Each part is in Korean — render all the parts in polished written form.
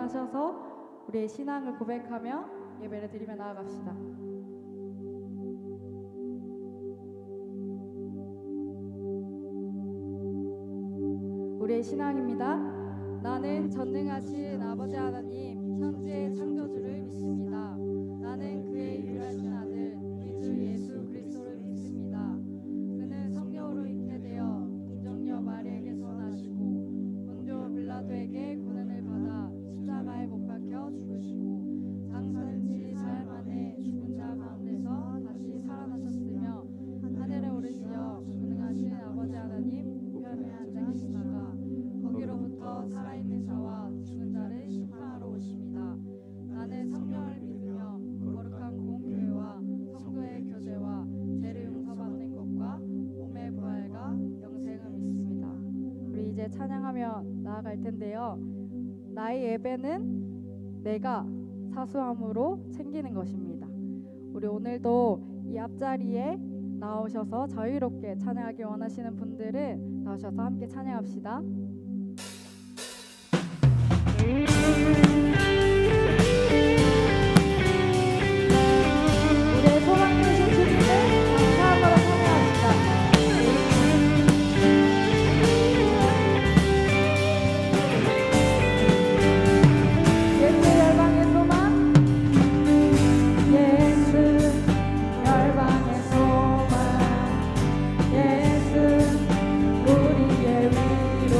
하셔서 우리의 신앙을 고백하며 예배를 드리며 나아갑시다. 우리의 신앙입니다. 나는 전능하신 아버지 하나님, 천지의 창조주를 믿습니다. 나는 그의 유일하신 아들, 우리 주 예수 그리스도를 믿습니다. 그는 성령으로 잉태되어 동정녀 마리에게서 나시고 본조 빌라도에게 고난을 받아 십자가에 못 박혀 죽으시고 장사된 지 사흘 만에 죽은 자 가운데서 다시 살아나셨으며 하늘에 오르시어 전능하신 아버지 하나님 우편에 앉아 계시다가 거기로부터 살아있는 자와 죽은 자를 심판하러 오십니다. 나는 성령을 믿으며 거룩한 공교회와 성도의 교제와 죄를 용서받는 것과 몸의 부활과 영생을 믿습니다. 우리 이제 찬양하며 나아갈 텐데요. 나의 예배는 내가 사수함으로 챙기는 것입니다. 우리 오늘도 이 앞자리에 나오셔서 자유롭게 찬양하기 원하시는 분들은 나오셔서 함께 찬양합시다. 우리의 소망 되신 주님을 감사함으로 찬양합시다. 예수 열방의 소망, 예수 열방의 소망, 예수 우리의 위로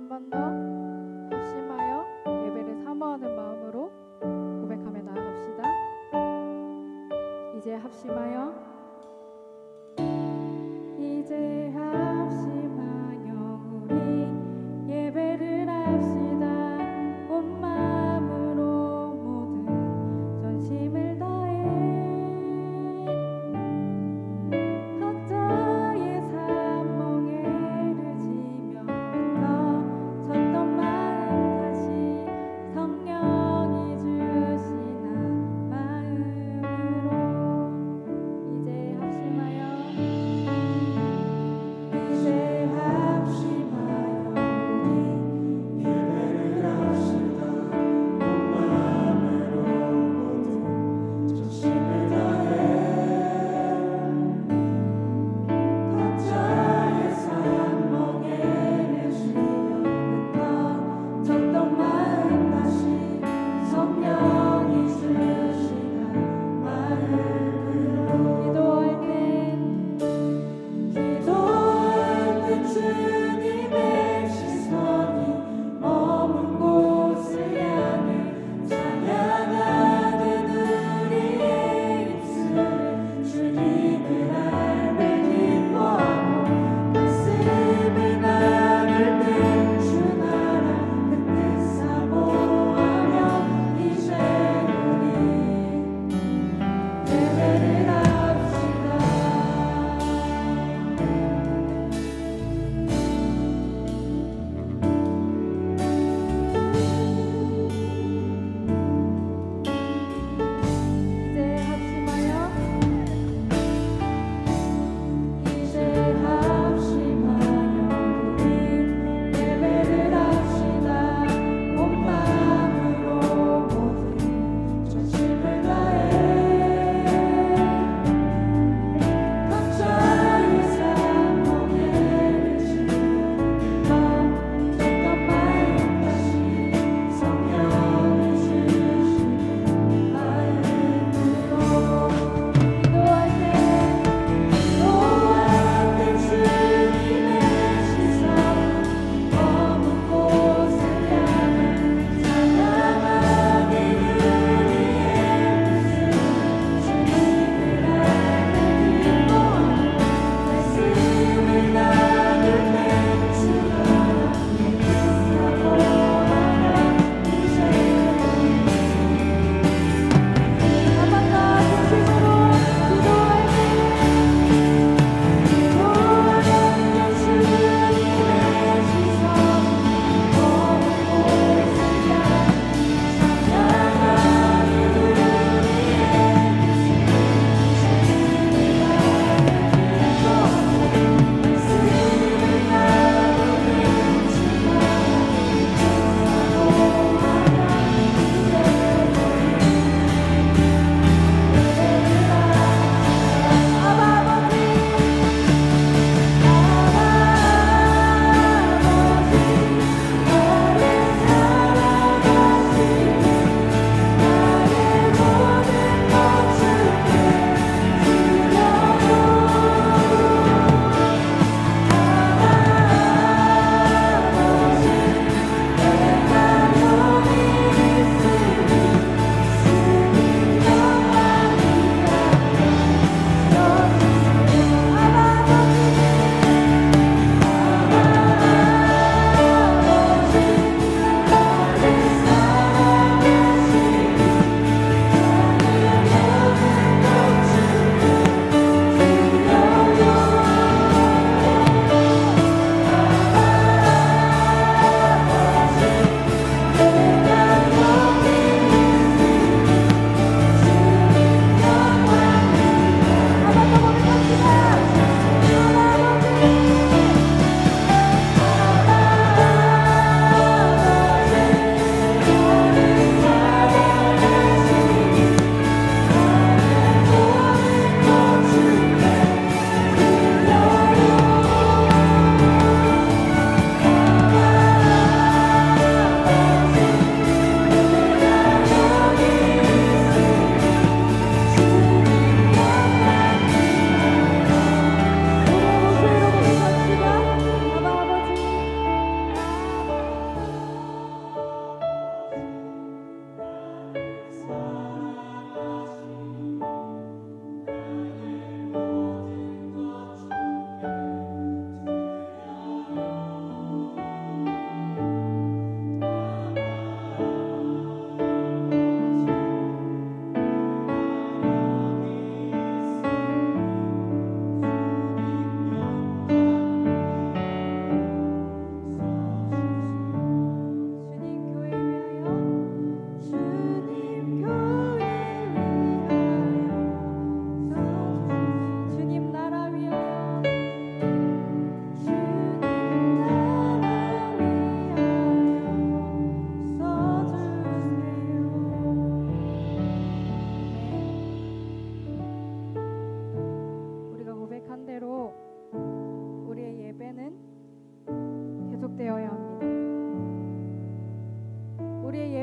한 번 더 합심하여 예배를 사모하는 마음으로 고백하며 나아갑시다. 이제 합심하여 이제 합심하여 우리 예배를 합시다. 온 마음으로 모든 전심을 다해 각자의 산멍에를 지며 흩어졌던 마음 다시 성령이 주시나 마음으로 이제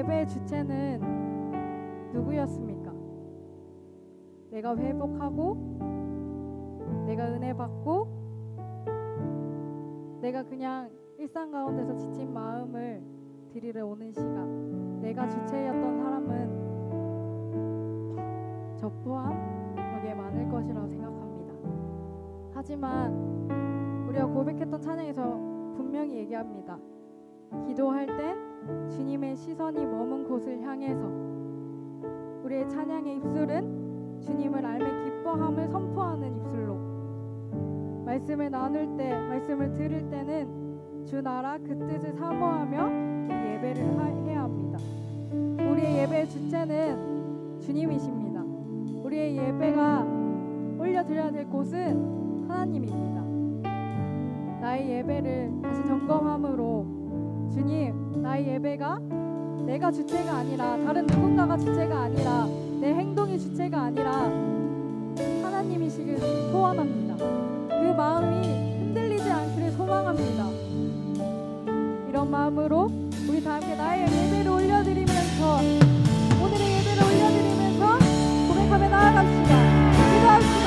예배의 주체는 누구였습니까? 내가 회복하고 내가 은혜 받고 내가 그냥 일상 가운데서 지친 마음을 드리러 오는 시간, 내가 주체였던 사람은 저 포함 여기에 많을 것이라고 생각합니다. 하지만 우리가 고백했던 찬양에서 분명히 얘기합니다. 기도할 땐 주님의 시선이 머문 곳을 향해서, 우리의 찬양의 입술은 주님을 알며 기뻐함을 선포하는 입술로, 말씀을 나눌 때, 말씀을 들을 때는 주 나라 그 뜻을 사모하며 예배를 해야 합니다. 우리의 예배의 주체는 주님이십니다. 우리의 예배가 올려드려야 될 곳은 하나님입니다. 나의 예배를 다시 점검함으로, 주님, 나의 예배가 내가 주체가 아니라, 다른 누군가가 주체가 아니라, 내 행동이 주체가 아니라 하나님이시길 소원합니다. 그 마음이 흔들리지 않기를 소망합니다. 이런 마음으로 우리 다 함께 나의 예배를 올려드리면서, 오늘의 예배를 올려드리면서 고백하며 나아갑시다. 기도합시다.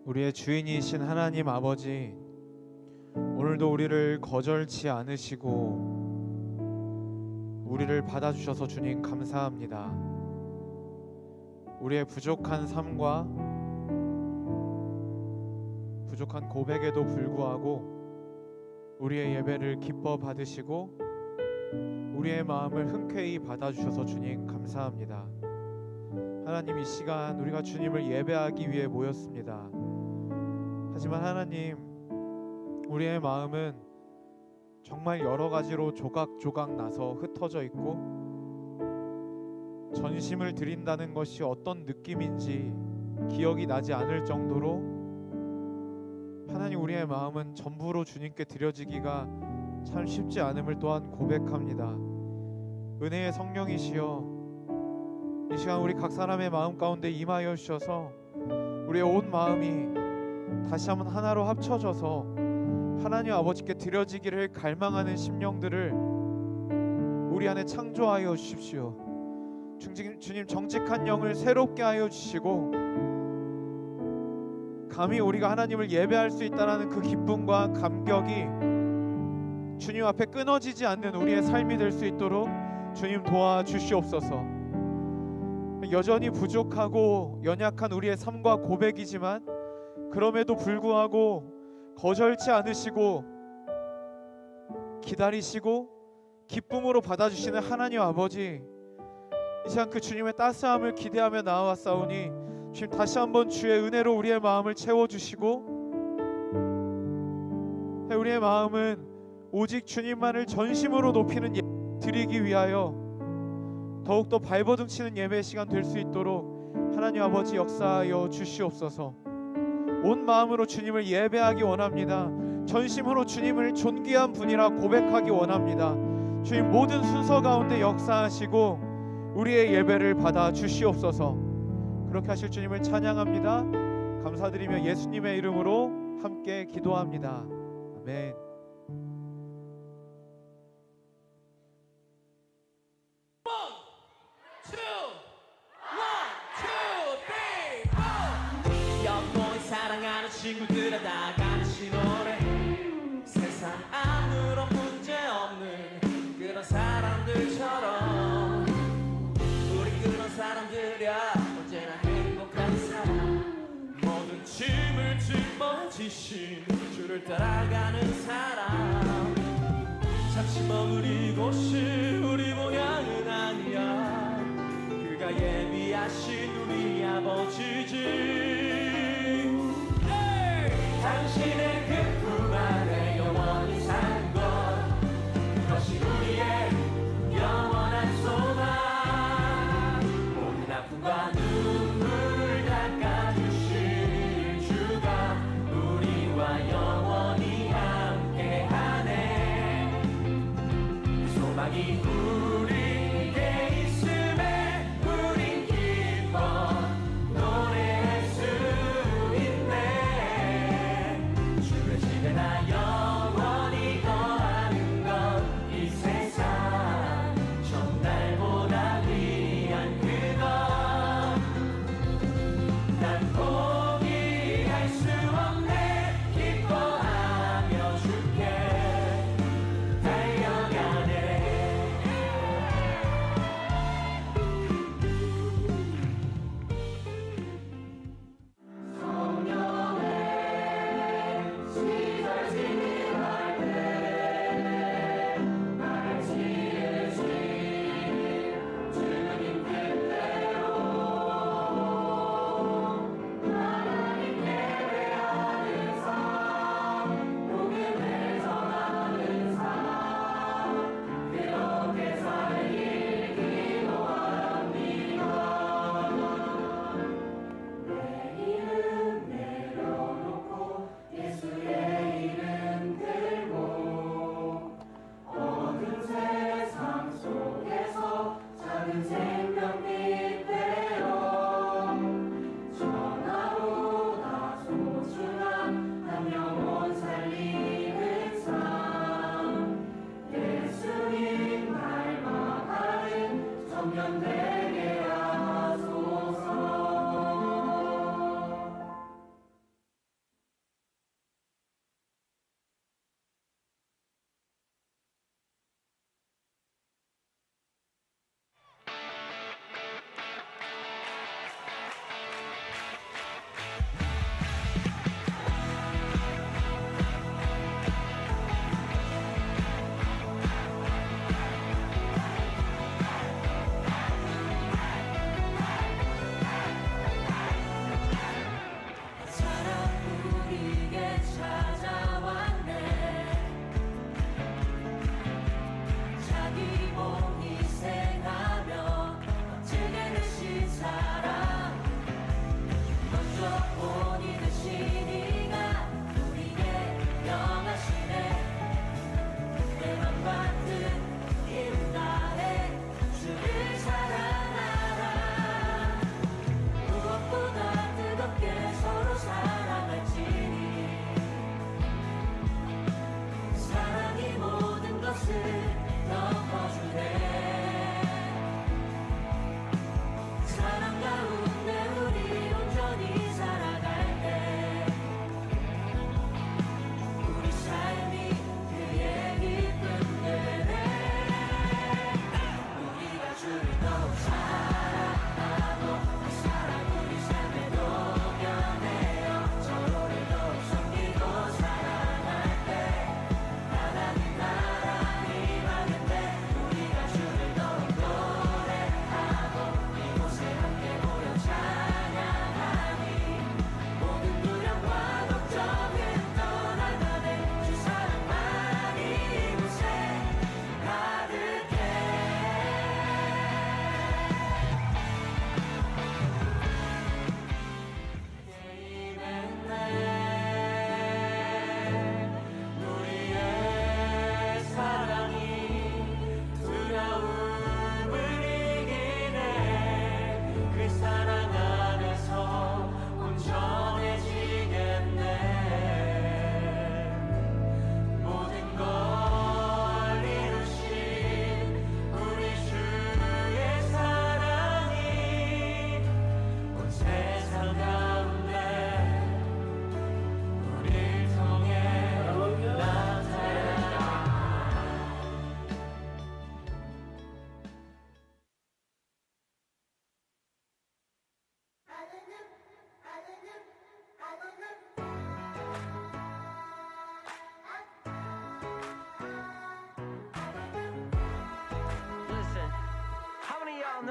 우리의 주인이신 하나님 아버지, 오늘도 우리를 거절치 않으시고 우리를 받아주셔서 주님 감사합니다. 우리의 부족한 삶과 부족한 고백에도 불구하고 우리의 예배를 기뻐 받으시고 우리의 마음을 흔쾌히 받아주셔서 주님 감사합니다. 하나님, 이 시간 우리가 주님을 예배하기 위해 모였습니다. 하지만 하나님, 우리의 마음은 정말 여러 가지로 조각조각 나서 흩어져 있고, 전심을 드린다는 것이 어떤 느낌인지 기억이 나지 않을 정도로 하나님, 우리의 마음은 전부로 주님께 드려지기가 참 쉽지 않음을 또한 고백합니다. 은혜의 성령이시여, 이 시간 우리 각 사람의 마음 가운데 임하여 주셔서 우리의 온 마음이 다시 한번 하나로 합쳐져서 하나님 아버지께 드려지기를 갈망하는 심령들을 우리 안에 창조하여 주십시오. 주님, 정직한 영을 새롭게 하여 주시고 감히 우리가 하나님을 예배할 수 있다는 그 기쁨과 감격이 주님 앞에 끊어지지 않는 우리의 삶이 될 수 있도록 주님 도와주시옵소서. 여전히 부족하고 연약한 우리의 삶과 고백이지만 그럼에도 불구하고 거절치 않으시고 기다리시고 기쁨으로 받아주시는 하나님 아버지, 이 시간 그 주님의 따스함을 기대하며 나아왔사오니 주님, 다시 한번 주의 은혜로 우리의 마음을 채워주시고 우리의 마음은 오직 주님만을 전심으로 높이는 예배 드리기 위하여 더욱더 발버둥치는 예배 시간 될 수 있도록 하나님 아버지 역사하여 주시옵소서. 온 마음으로 주님을 예배하기 원합니다. 전심으로 주님을 존귀한 분이라 고백하기 원합니다. 주님, 모든 순서 가운데 역사하시고 우리의 예배를 받아 주시옵소서. 그렇게 하실 주님을 찬양합니다. 감사드리며 예수님의 이름으로 함께 기도합니다. 아멘. 친구들아 다 같이 노래. 세상 아무런 문제 없는 그런 사람들처럼 우리 그런 사람들이야. 언제나 행복한 사람, 모든 짐을 짊어지신 주를 따라가는 사람. 잠시 머무리 곳이 우리 모양은 아니야. 그가 예비하신 우리 아버지지. 당신의 그 품 안에 영원히 사는 것, 그것이 우리의 영원한 소망. 모든 아픔과 눈물을 닦아주실 주가 우리와 영원히 함께하네. 소망이 우리에게 있음에 우린 기뻐 노래할 수 있네. 주의 집에 나 영원히 거하는 것, 이 세상 정달보다 귀한 그것. 난 포기할 수 없네. 기뻐하며 주께 달려가네.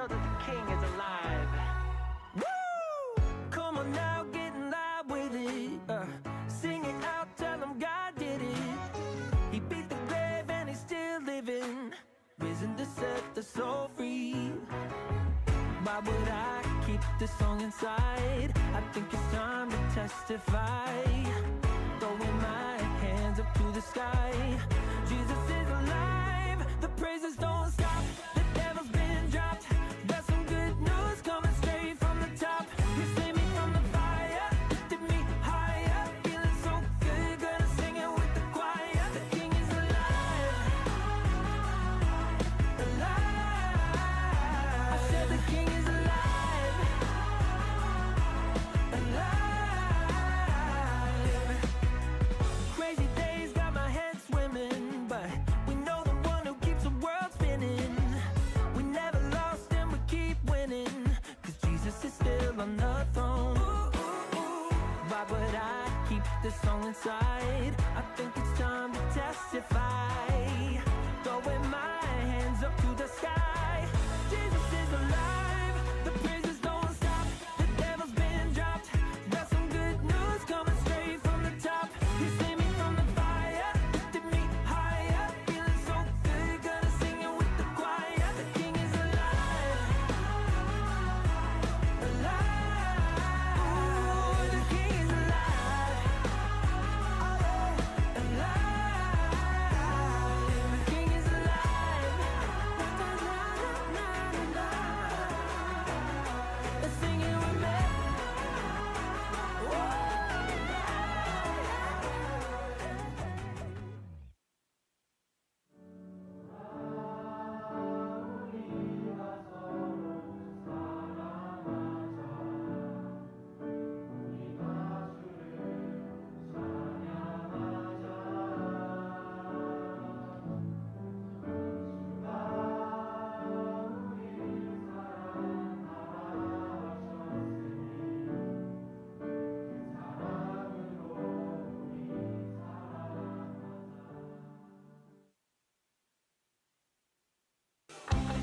know that the King is alive. Woo! Come on now, get loud with it. Sing it out, tell him God did it. He beat the grave and he's still living, risen to set the soul free. Why would I keep this song inside? I think it's time to testify. Throwing my hands up to the sky. Jesus is alive, the praises don't stop. The devil's been dropped. Got some good news coming straight from the top. You saved me from the fire, lifted me higher. Feeling so good, gonna sing it with the choir. The King is alive, alive. I said the King is alive, alive. Crazy days got my head swimming, but we know the one who keeps the world spinning. We never lost and we keep winning, 'cause Jesus is still on the throne. Why would I keep this song inside? I think it's time to testify. Throwing my hands up to the sky. Jesus is alive, the praises don't stop. The devil's been dropped. Got some good news coming straight from the top. He saved me from the fire, lifted me higher. Feeling so good, gonna sing it with the choir. The King is alive, alive. Ooh, the King is alive, alive. The King is alive. Let's sing it with me.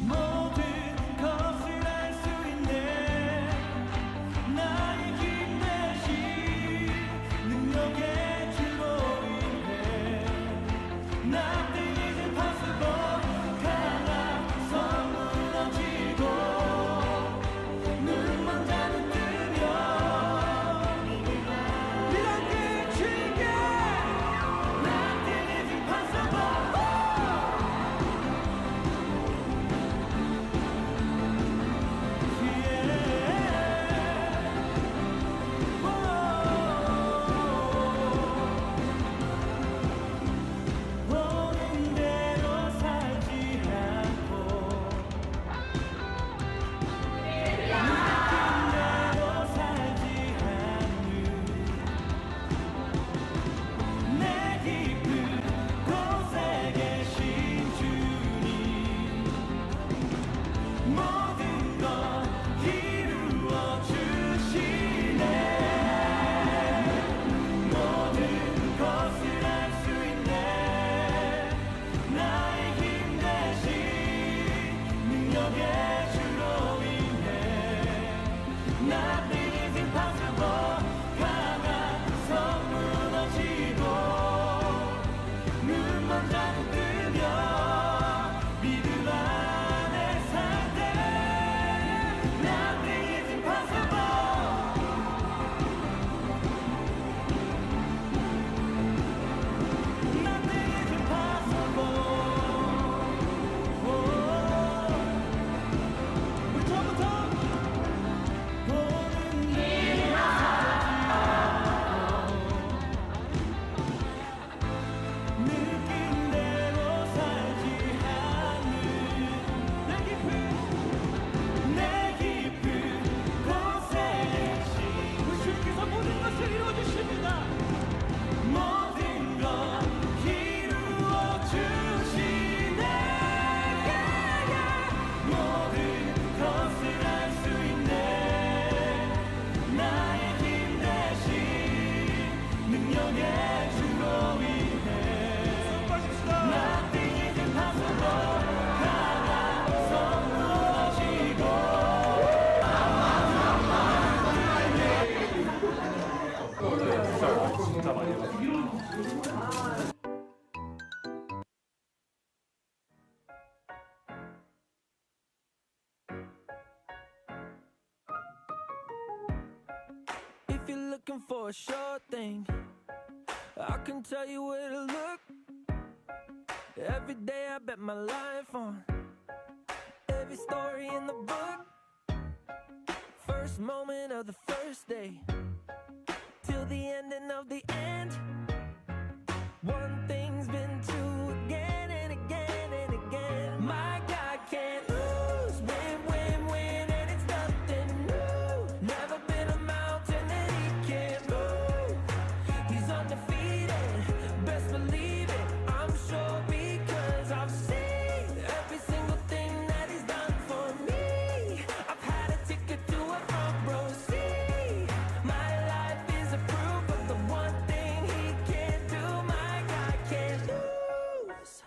모든 것을 알 수 있네. 나의 힘 대신 능력의 주로인해. Nothing is impossible. 강하서 무너지고 눈만 자는 뜨면 이렇게 즐겨. Nothing is impossible. 보는 대로 살 looking for a sure thing. I can tell you where to look. Every day I bet my life on every story in the book. First moment of the first day till the ending of the end. One thing's been true again and again and again. My God can't lose. Win, win, win, and it's nothing new. Never been a mountain that he can't move. He's undefeated, best believe it. I'm sure because I've seen every single thing that he's done for me. I've had a ticket to a front row seat. My life is a proof of the one thing he can't do. My God can't lose.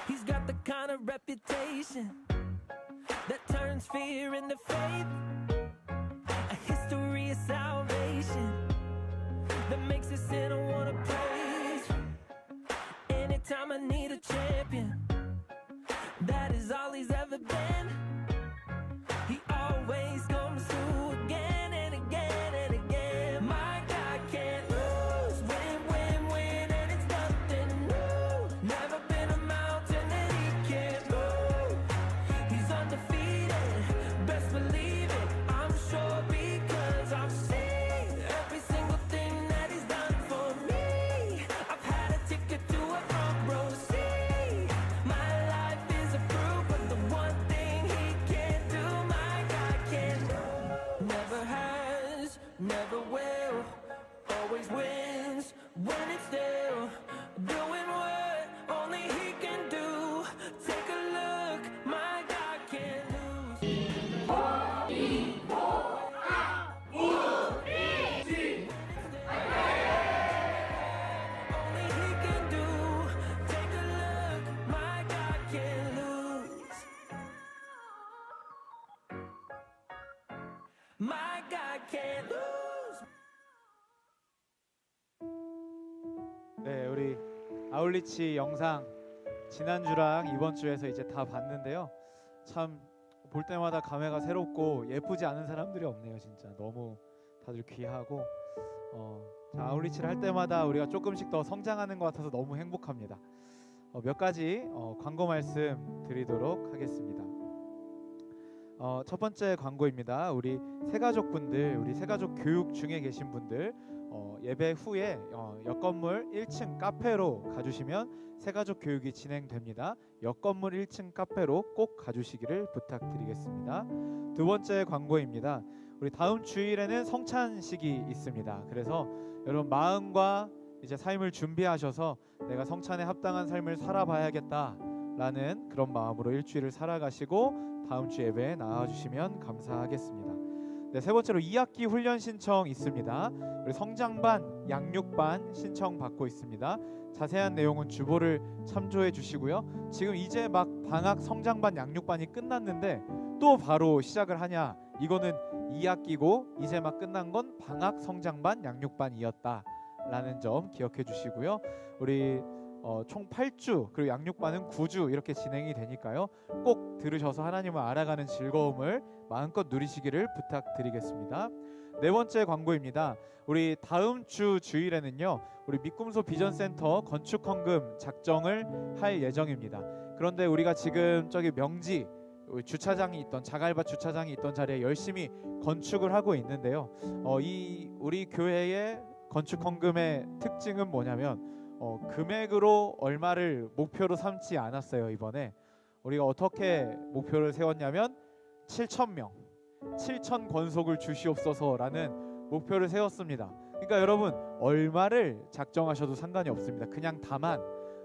He's got the kind of reputation that turns fear into faith. A history of salvation that makes a sinner wanna praise. Anytime I need a champion, that is all he's ever been. He always comes through again and again and again. My God can't lose. Win, win, win, and it's nothing new. Never been a mountain that he can't move. He's undefeated, best believe it. I'm sure because I've seen every single thing that he's done for me. I've had a ticket to a front row seat. My life is a proof of the one thing he can't do. My God can't. Never has, never will. Always wins when it's still doing what only he can do. Take a look, my God can't lose. Only he can do. Take a look, my God can't lose. My God can't lose. 네, 우리 아울리치 영상 지난주랑 이번 주에서 이제 다 봤는데요. 참 볼 때마다 감회가 새롭고 예쁘지 않은 사람들이 없네요. 진짜 너무 다들 귀하고 자, 아울리치를 할 때마다 우리가 조금씩 더 성장하는 것 같아서 너무 행복합니다. 몇 가지 광고 말씀 드리도록 하겠습니다. 첫 번째 광고입니다. 우리 새가족분들, 우리 새가족 교육 중에 계신 분들 예배 후에 옆 건물 1층 카페로 가주시면 새가족 교육이 진행됩니다. 옆 건물 1층 카페로 꼭 가주시기를 부탁드리겠습니다. 두 번째 광고입니다. 우리 다음 주일에는 성찬식이 있습니다. 그래서 여러분 마음과 이제 삶을 준비하셔서 내가 성찬에 합당한 삶을 살아봐야겠다라는 그런 마음으로 일주일을 살아가시고 다음 주 예배에 나와주시면 감사하겠습니다. 네, 세 번째로 2학기 훈련 신청 있습니다. 우리 성장반, 양육반 신청 받고 있습니다. 자세한 내용은 주보를 참조해 주시고요. 지금 이제 막 방학 성장반, 양육반이 끝났는데 또 바로 시작을 하냐? 이거는 2학기고 이제 막 끝난 건 방학 성장반, 양육반이었다라는 점 기억해 주시고요. 우리 총 8주 그리고 양육반은 9주 이렇게 진행이 되니까요. 꼭 들으셔서 하나님을 알아가는 즐거움을 마음껏 누리시기를 부탁드리겠습니다. 네 번째 광고입니다. 우리 다음 주 주일에는요. 우리 미꿈소 비전센터 건축 헌금 작정을 할 예정입니다. 그런데 우리가 지금 저기 명지 주차장이 있던 자갈밭 주차장이 있던 자리에 열심히 건축을 하고 있는데요. 이 우리 교회의 건축 헌금의 특징은 뭐냐면 금액으로 얼마를 목표로 삼지 않았어요. 이번에 우리가 어떻게 목표를 세웠냐면 7,000명 7,000권속을 주시옵소서라는 목표를 세웠습니다. 그러니까 여러분 얼마를 작정하셔도 상관이 없습니다. 그냥 다만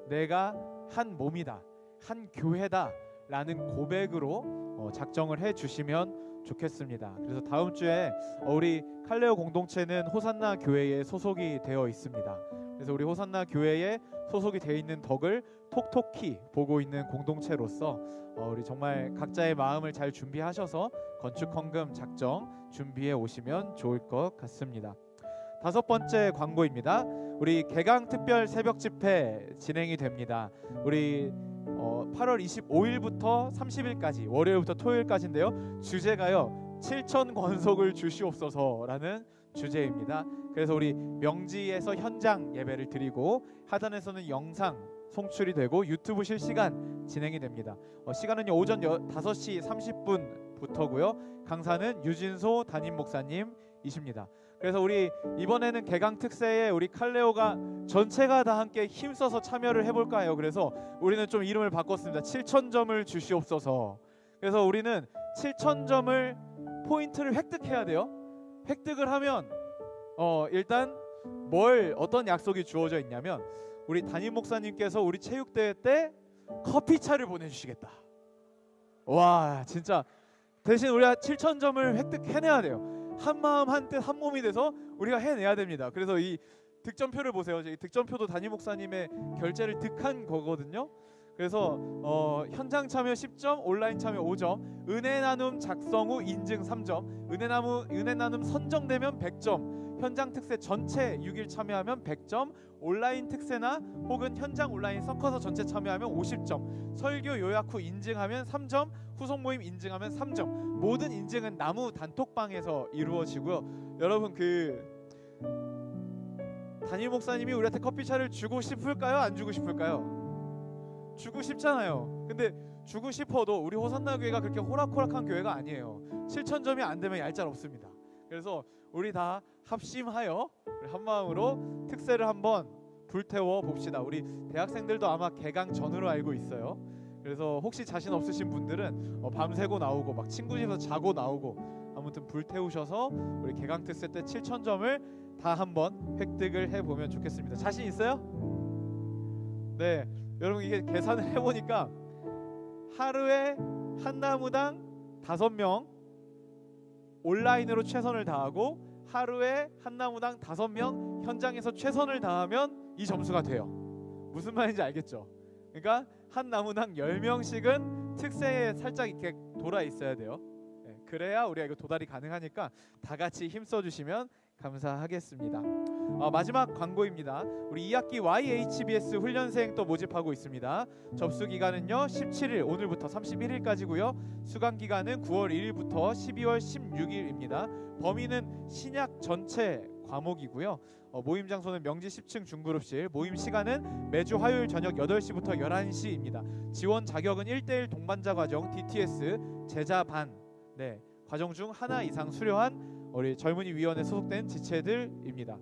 내가 한 몸이다, 한 교회다 라는 고백으로 작정을 해 주시면 좋겠습니다. 그래서 다음 주에 우리 칼레오 공동체는 호산나 교회에 소속이 되어 있습니다. 그래서 우리 호산나 교회에 소속이 되어 있는 덕을 톡톡히 보고 있는 공동체로서 우리 정말 각자의 마음을 잘 준비하셔서 건축 헌금 작정 준비해 오시면 좋을 것 같습니다. 다섯 번째 광고입니다. 우리 개강 특별 새벽 집회 진행이 됩니다. 우리 8월 25일부터 30일까지 월요일부터 토요일까지인데요. 주제가요 7천 권속을 주시옵소서라는 주제입니다. 그래서 우리 명지에서 현장 예배를 드리고 하단에서는 영상 송출이 되고 유튜브 실시간 진행이 됩니다. 시간은요 오전 5시 30분부터고요. 강사는 유진소 담임 목사님이십니다. 그래서 우리 이번에는 개강 특세에 우리 칼레오가 전체가 다 함께 힘써서 참여를 해볼까 해요. 그래서 우리는 좀 이름을 바꿨습니다. 7,000점을 주시옵소서. 그래서 우리는 7,000점을 포인트를 획득해야 돼요. 획득을 하면 일단 어떤 약속이 주어져 있냐면 우리 담임 목사님께서 우리 체육대회 때 커피차를 보내주시겠다. 와 진짜 대신 우리가 7,000점을 획득해내야 돼요. 한마음 한뜻 한몸이 돼서 우리가 해내야 됩니다. 그래서 이 득점표를 보세요. 이 득점표도 담임 목사님의 결제를 득한 거거든요. 그래서 현장 참여 10점, 온라인 참여 5점, 은혜 나눔 작성 후 인증 3점, 은혜 나눔 선정되면 100점, 현장 특세 전체 6일 참여하면 100점, 온라인 특세나 혹은 현장 온라인 섞어서 전체 참여하면 50점, 설교 요약 후 인증하면 3점, 후속 모임 인증하면 3점. 모든 인증은 나무 단톡방에서 이루어지고요. 여러분 담임 목사님이 우리한테 커피차를 주고 싶을까요? 안 주고 싶을까요? 주고 싶잖아요. 근데 주고 싶어도 우리 호산나 교회가 그렇게 호락호락한 교회가 아니에요. 7,000점이 안 되면 얄짤없습니다. 그래서 우리 다 합심하여 우리 한 마음으로 특세를 한번 불태워 봅시다. 우리 대학생들도 아마 개강 전으로 알고 있어요. 그래서 혹시 자신 없으신 분들은 밤새고 나오고 막 친구 집에서 자고 나오고 아무튼 불태우셔서 우리 개강 특세 때 7,000점을 다 한번 획득을 해보면 좋겠습니다. 자신 있어요? 네, 여러분 이게 계산을 해보니까 하루에 한 나무당 5명 온라인으로 최선을 다하고 하루에 한 나무당 5명 현장에서 최선을 다하면 이 점수가 돼요. 무슨 말인지 알겠죠? 그러니까 한 나무당 10명씩은 특세에 살짝 이렇게 돌아 있어야 돼요. 네, 그래야 우리가 이거 도달이 가능하니까 다 같이 힘써 주시면 감사하겠습니다. 마지막 광고입니다. 우리 2학기 YHBS 훈련생 또 모집하고 있습니다. 접수 기간은요 17일 오늘부터 31일까지고요. 수강 기간은 9월 1일부터 12월 16일입니다. 범위는 신약 전체 과목이고요. 모임 장소는 명지 10층 중그룹실. 모임 시간은 매주 화요일 저녁 8시부터 11시입니다. 지원 자격은 1:1 동반자 과정 DTS 제자반 과정 중 하나 이상 수료한 우리 젊은이 위원회 소속된 지체들입니다.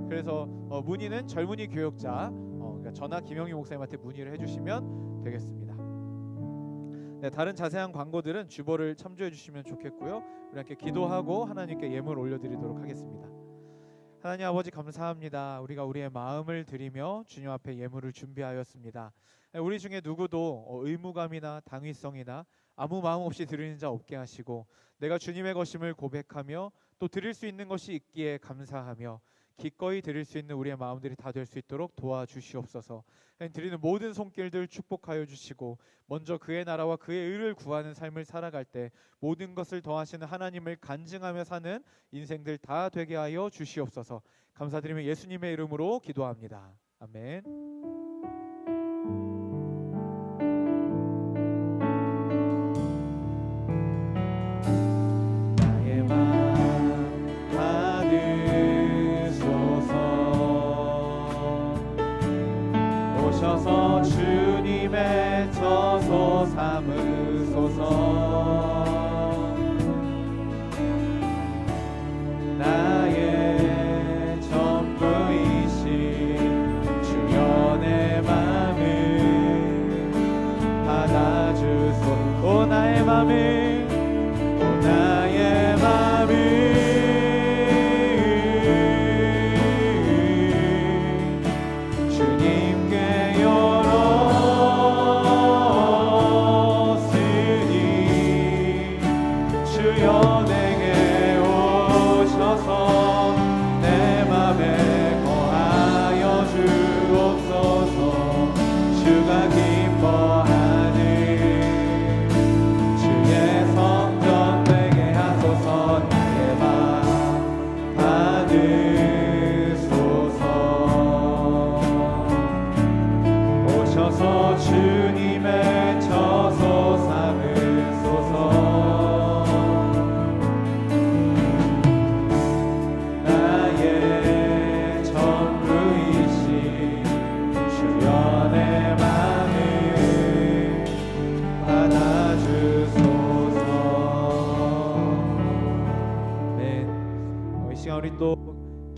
그래서 문의는 젊은이 교역자 그러니까 전화 김영희 목사님한테 문의를 해주시면 되겠습니다. 네, 다른 자세한 광고들은 주보를 참조해 주시면 좋겠고요. 우리 함께 기도하고 하나님께 예물 올려드리도록 하겠습니다. 하나님 아버지 감사합니다. 우리가 우리의 마음을 드리며 주님 앞에 예물을 준비하였습니다. 우리 중에 누구도 의무감이나 당위성이나 아무 마음 없이 드리는 자 없게 하시고 내가 주님의 것임을 고백하며 또 드릴 수 있는 것이 있기에 감사하며 기꺼이 드릴 수 있는 우리의 마음들이 다 될 수 있도록 도와주시옵소서. 드리는 모든 손길들 축복하여 주시고 먼저 그의 나라와 그의 의를 구하는 삶을 살아갈 때 모든 것을 더하시는 하나님을 간증하며 사는 인생들 다 되게 하여 주시옵소서. 감사드리며 예수님의 이름으로 기도합니다. 아멘. 오셔서 주님의 처소 삼으소서. 나의 전부이신 주여 내 맘을 받아주소. 오 나의 맘을 오 나의 맘을 주님께 열었으니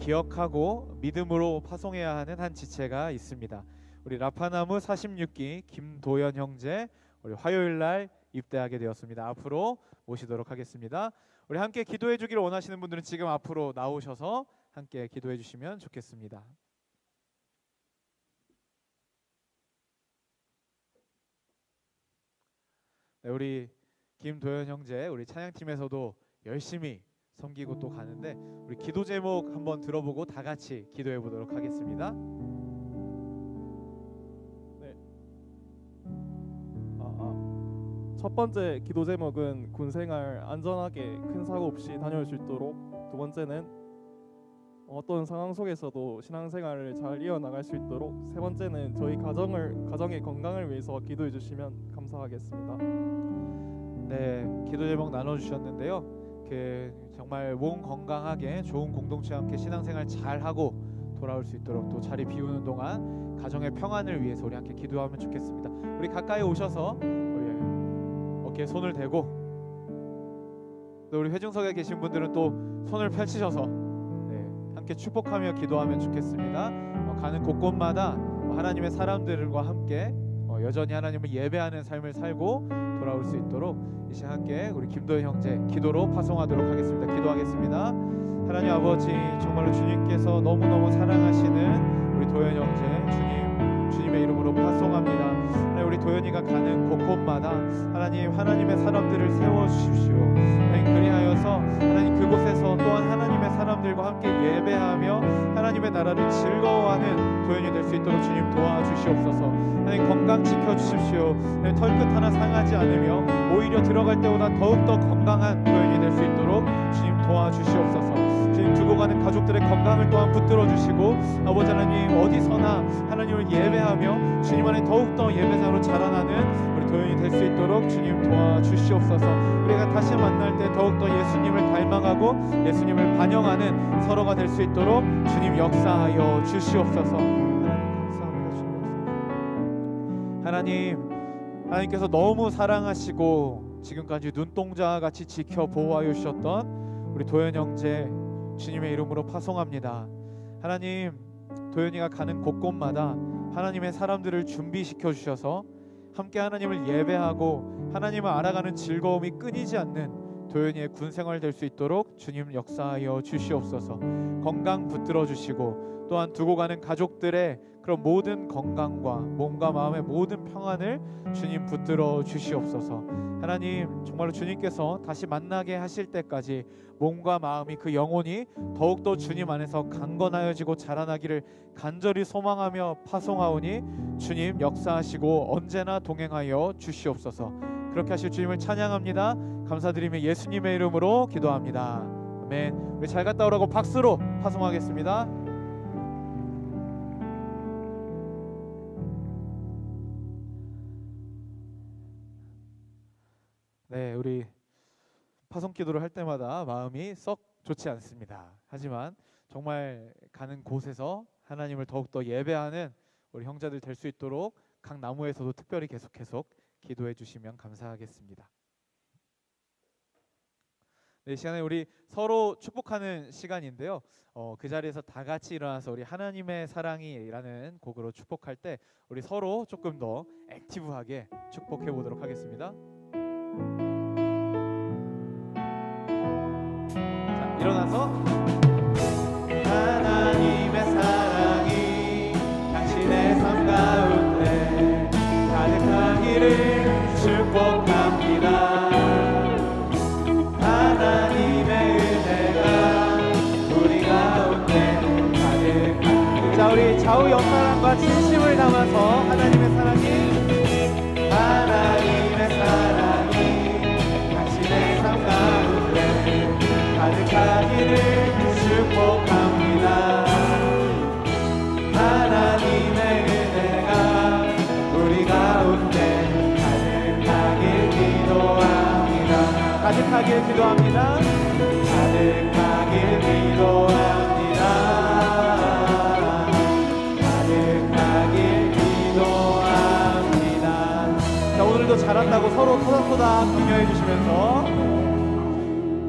기억하고 믿음으로 파송해야 하는 한 지체가 있습니다. 우리 라파나무 46기 김도현 형제, 우리 화요일 날 입대하게 되었습니다. 앞으로 모시도록 하겠습니다. 우리 함께 기도해 주기를 원하시는 분들은 지금 앞으로 나오셔서 함께 기도해 주시면 좋겠습니다. 네, 우리 김도현 형제, 우리 찬양팀에서도 열심히 섬기고 또 가는데, 우리 기도 제목 한번 들어보고 다 같이 기도해 보도록 하겠습니다. 첫 번째 기도 제목은 군생활 안전하게 큰 사고 없이 다녀올 수 있도록, 두 번째는 어떤 상황 속에서도 신앙생활을 잘 이어나갈 수 있도록, 세 번째는 저희 가정의 건강을 위해서 기도해 주시면 감사하겠습니다. 네, 기도 제목 나눠주셨는데요. 정말 몸 건강하게 좋은 공동체와 함께 신앙생활 잘하고 돌아올 수 있도록, 또 자리 비우는 동안 가정의 평안을 위해서 우리 함께 기도하면 좋겠습니다. 우리 가까이 오셔서 우리 어깨에 손을 대고, 또 우리 회중석에 계신 분들은 또 손을 펼치셔서 함께 축복하며 기도하면 좋겠습니다. 가는 곳곳마다 하나님의 사람들과 함께 여전히 하나님을 예배하는 삶을 살고 돌아올 수 있도록 이 시간 함께 우리 김도현 형제 기도로 파송하도록 하겠습니다. 기도하겠습니다. 하나님 아버지, 정말로 주님께서 너무너무 사랑하시는 우리 도현 형제, 주님의 이름으로 파송합니다. 하나님, 우리 도현이가 가는 곳곳마다 하나님의 사람들을 세워주십시오. 하나님, 그리하여서 하나님 그곳에서 또한 하나님의 사람들과 함께 예배하며 하나님의 나라를 즐거워하는 도현이 될 수 있도록 주님 도와주시옵소서. 하나님, 건강 지켜주십시오. 하나님, 털끝 하나 상하지 않으며 오히려 들어갈 때보다 더욱더 건강한 도현이 될 수 있도록 주님 도와주시옵소서. 주님, 두고 가는 가족들의 건강을 또한 붙들어 주시고, 아버지 하나님, 어디서나 하나님을 예배하며 주님 안에 더욱더 예배자로 자라나는 우리 도현이 될 수 있도록 주님 도와주시옵소서. 우리가 다시 만날 때 더욱더 예수님을 닮아가고 예수님을 반영하는 서로가 될 수 있도록 주님 역사하여 주시옵소서. 하나님께서 너무 사랑하시고 지금까지 눈동자같이 지켜 보호하여 주셨던 우리 도현 형제, 주님의 이름으로 파송합니다. 하나님, 도현이가 가는 곳곳마다 하나님의 사람들을 준비시켜 주셔서 함께 하나님을 예배하고 하나님을 알아가는 즐거움이 끊이지 않는 도현이의 군생활 될 수 있도록 주님 역사하여 주시옵소서. 건강 붙들어 주시고, 또한 두고 가는 가족들의 그런 모든 건강과 몸과 마음의 모든 평안을 주님 붙들어 주시옵소서. 하나님, 정말로 주님께서 다시 만나게 하실 때까지 몸과 마음이, 그 영혼이 더욱더 주님 안에서 강건하여지고 자라나기를 간절히 소망하며 파송하오니 주님 역사하시고 언제나 동행하여 주시옵소서. 그렇게 하실 주님을 찬양합니다. 감사드리며 예수님의 이름으로 기도합니다. 아멘. 우리 잘 갔다 오라고 박수로 파송하겠습니다. 네, 우리 파송 기도를 할 때마다 마음이 썩 좋지 않습니다. 하지만 정말 가는 곳에서 하나님을 더욱더 예배하는 우리 형제들 될 수 있도록 각 나무에서도 특별히 계속 기도해 주시면 감사하겠습니다. 네, 이 시간에 우리 서로 축복하는 시간인데요. 그 자리에서 다 같이 일어나서 우리 하나님의 사랑이라는 곡으로 축복할 때 우리 서로 조금 더 액티브하게 축복해 보도록 하겠습니다. 자, 일어나서 하나님의 사랑이 당신의 삶 가운데 가득하기를 축복합니다. 하나님의 은혜가 우리 가운데 가득합니다. 자, 우리 좌우 옆사람과 진심을 담아서 하나님의 사랑이 당신의 삶 가운데 가득하기를 축복합니다. 하나님의 은혜가 우리 가운데 가득하길 기도합니다. 가득하길 기도합니다. 가득하길 기도합니다. 가득하길 기도합니다. 자, 오늘도 잘한다고 서로 토닥토닥 격려해 주시면서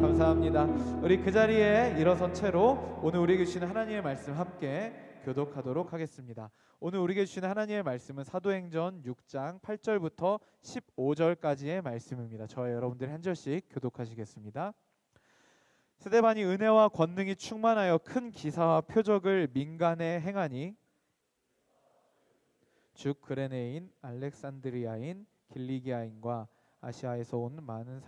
감사합니다. 감사합니다. 우리 그 자리에 일어선 채로 오늘 우리에게 주시는 하나님의 말씀 함께 교독하도록 하겠습니다. 오늘 우리에게 주시는 하나님의 말씀은 사도행전 6장 8절부터 15절까지의 말씀입니다. 저와 여러분들이 한 절씩 교독하시겠습니다. 스데반이 은혜와 권능이 충만하여 큰 기사와 표적을 민간에 행하니 즉 그레네인, 알렉산드리아인, 길리기아인과 아시아에서 온 많은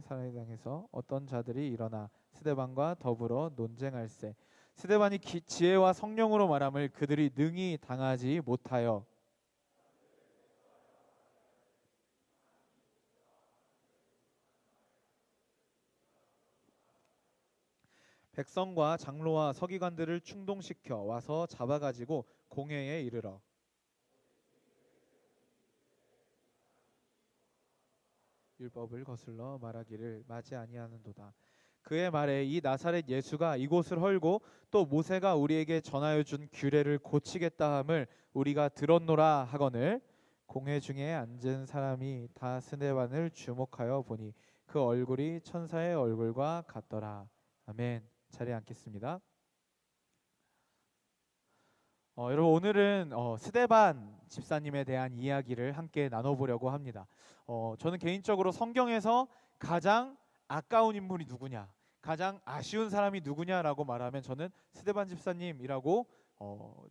사람에서 어떤 자들이 일어나 스데반과 더불어 논쟁할세. 스데반이 지혜와 성령으로 말함을 그들이 능히 당하지 못하여 백성과 장로와 서기관들을 충동시켜 와서 잡아가지고 공회에 이르러 율법을 거슬러 말하기를 마지 아니하는도다. 그의 말에 이 나사렛 예수가 이곳을 헐고 또 모세가 우리에게 전하여 준 규례를 고치겠다 함을 우리가 들었노라 하거늘 공회 중에 앉은 사람이 다 스데반을 주목하여 보니 그 얼굴이 천사의 얼굴과 같더라. 아멘. 자리에 앉겠습니다. 여러분 오늘은 스데반 집사님에 대한 이야기를 함께 나눠보려고 합니다. 저는 개인적으로 성경에서 가장 아까운 인물이 누구냐, 가장 아쉬운 사람이 누구냐라고 말하면 저는 스데반 집사님이라고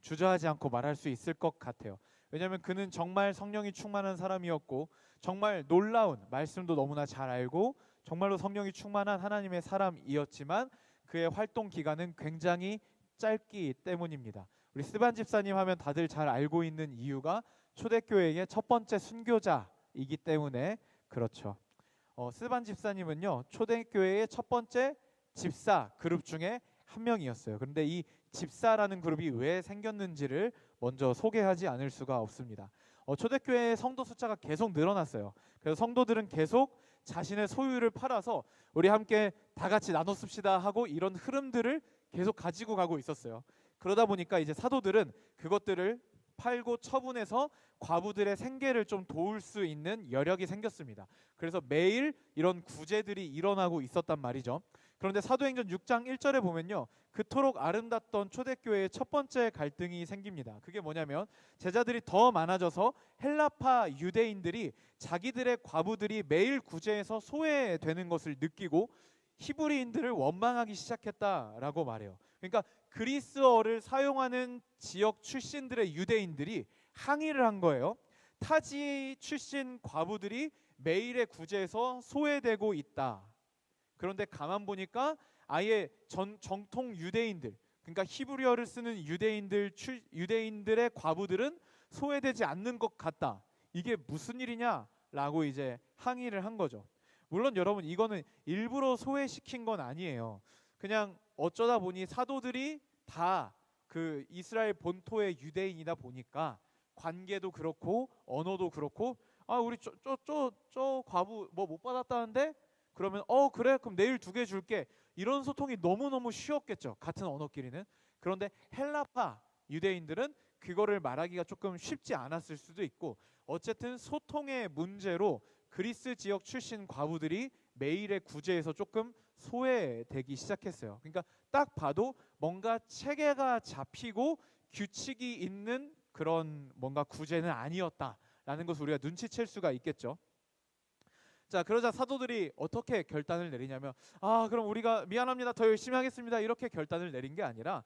주저하지 않고 말할 수 있을 것 같아요. 왜냐하면 그는 정말 성령이 충만한 사람이었고 정말 놀라운 말씀도 너무나 잘 알고 정말로 성령이 충만한 하나님의 사람이었지만 그의 활동 기간은 굉장히 짧기 때문입니다. 우리 스데반 집사님 하면 다들 잘 알고 있는 이유가 초대교회의 첫 번째 순교자이기 때문에 그렇죠. 스데반 집사님은요 초대교회의 첫 번째 집사 그룹 중에 한 명이었어요. 그런데 이 집사라는 그룹이 왜 생겼는지를 먼저 소개하지 않을 수가 없습니다. 초대교회의 성도 숫자가 계속 늘어났어요. 그래서 성도들은 계속 자신의 소유를 팔아서 우리 함께 다 같이 나눠 씁시다 하고 이런 흐름들을 계속 가지고 가고 있었어요. 그러다 보니까 이제 사도들은 그것들을 팔고 처분해서 과부들의 생계를 좀 도울 수 있는 여력이 생겼습니다. 그래서 매일 이런 구제들이 일어나고 있었단 말이죠. 그런데 사도행전 6장 1절에 보면요, 그토록 아름답던 초대교회의 첫 번째 갈등이 생깁니다. 그게 뭐냐면 제자들이 더 많아져서 헬라파 유대인들이 자기들의 과부들이 매일 구제해서 소외되는 것을 느끼고 히브리인들을 원망하기 시작했다라고 말해요. 그러니까 그리스어를 사용하는 지역 출신들의 유대인들이 항의를 한 거예요. 타지 출신 과부들이 매일의 구제에서 소외되고 있다. 그런데 가만 보니까 아예 정통 유대인들, 그러니까 히브리어를 쓰는 유대인들의 과부들은 소외되지 않는 것 같다. 이게 무슨 일이냐라고 이제 항의를 한 거죠. 물론 여러분 이거는 일부러 소외시킨 건 아니에요. 그냥 어쩌다 보니 사도들이 다 그 이스라엘 본토의 유대인이다 보니까 관계도 그렇고 언어도 그렇고 우리 저 과부 뭐 못 받았다는데 그러면 그래 그럼 내일 2개 줄게 이런 소통이 너무너무 쉬웠겠죠. 같은 언어끼리는. 그런데 헬라파 유대인들은 그거를 말하기가 조금 쉽지 않았을 수도 있고 어쨌든 소통의 문제로 그리스 지역 출신 과부들이 매일의 구제에서 조금 소외되기 시작했어요. 그러니까 딱 봐도 뭔가 체계가 잡히고 규칙이 있는 그런 뭔가 구제는 아니었다라는 것을 우리가 눈치챌 수가 있겠죠. 자, 그러자 사도들이 어떻게 결단을 내리냐면 그럼 우리가 미안합니다. 더 열심히 하겠습니다. 이렇게 결단을 내린 게 아니라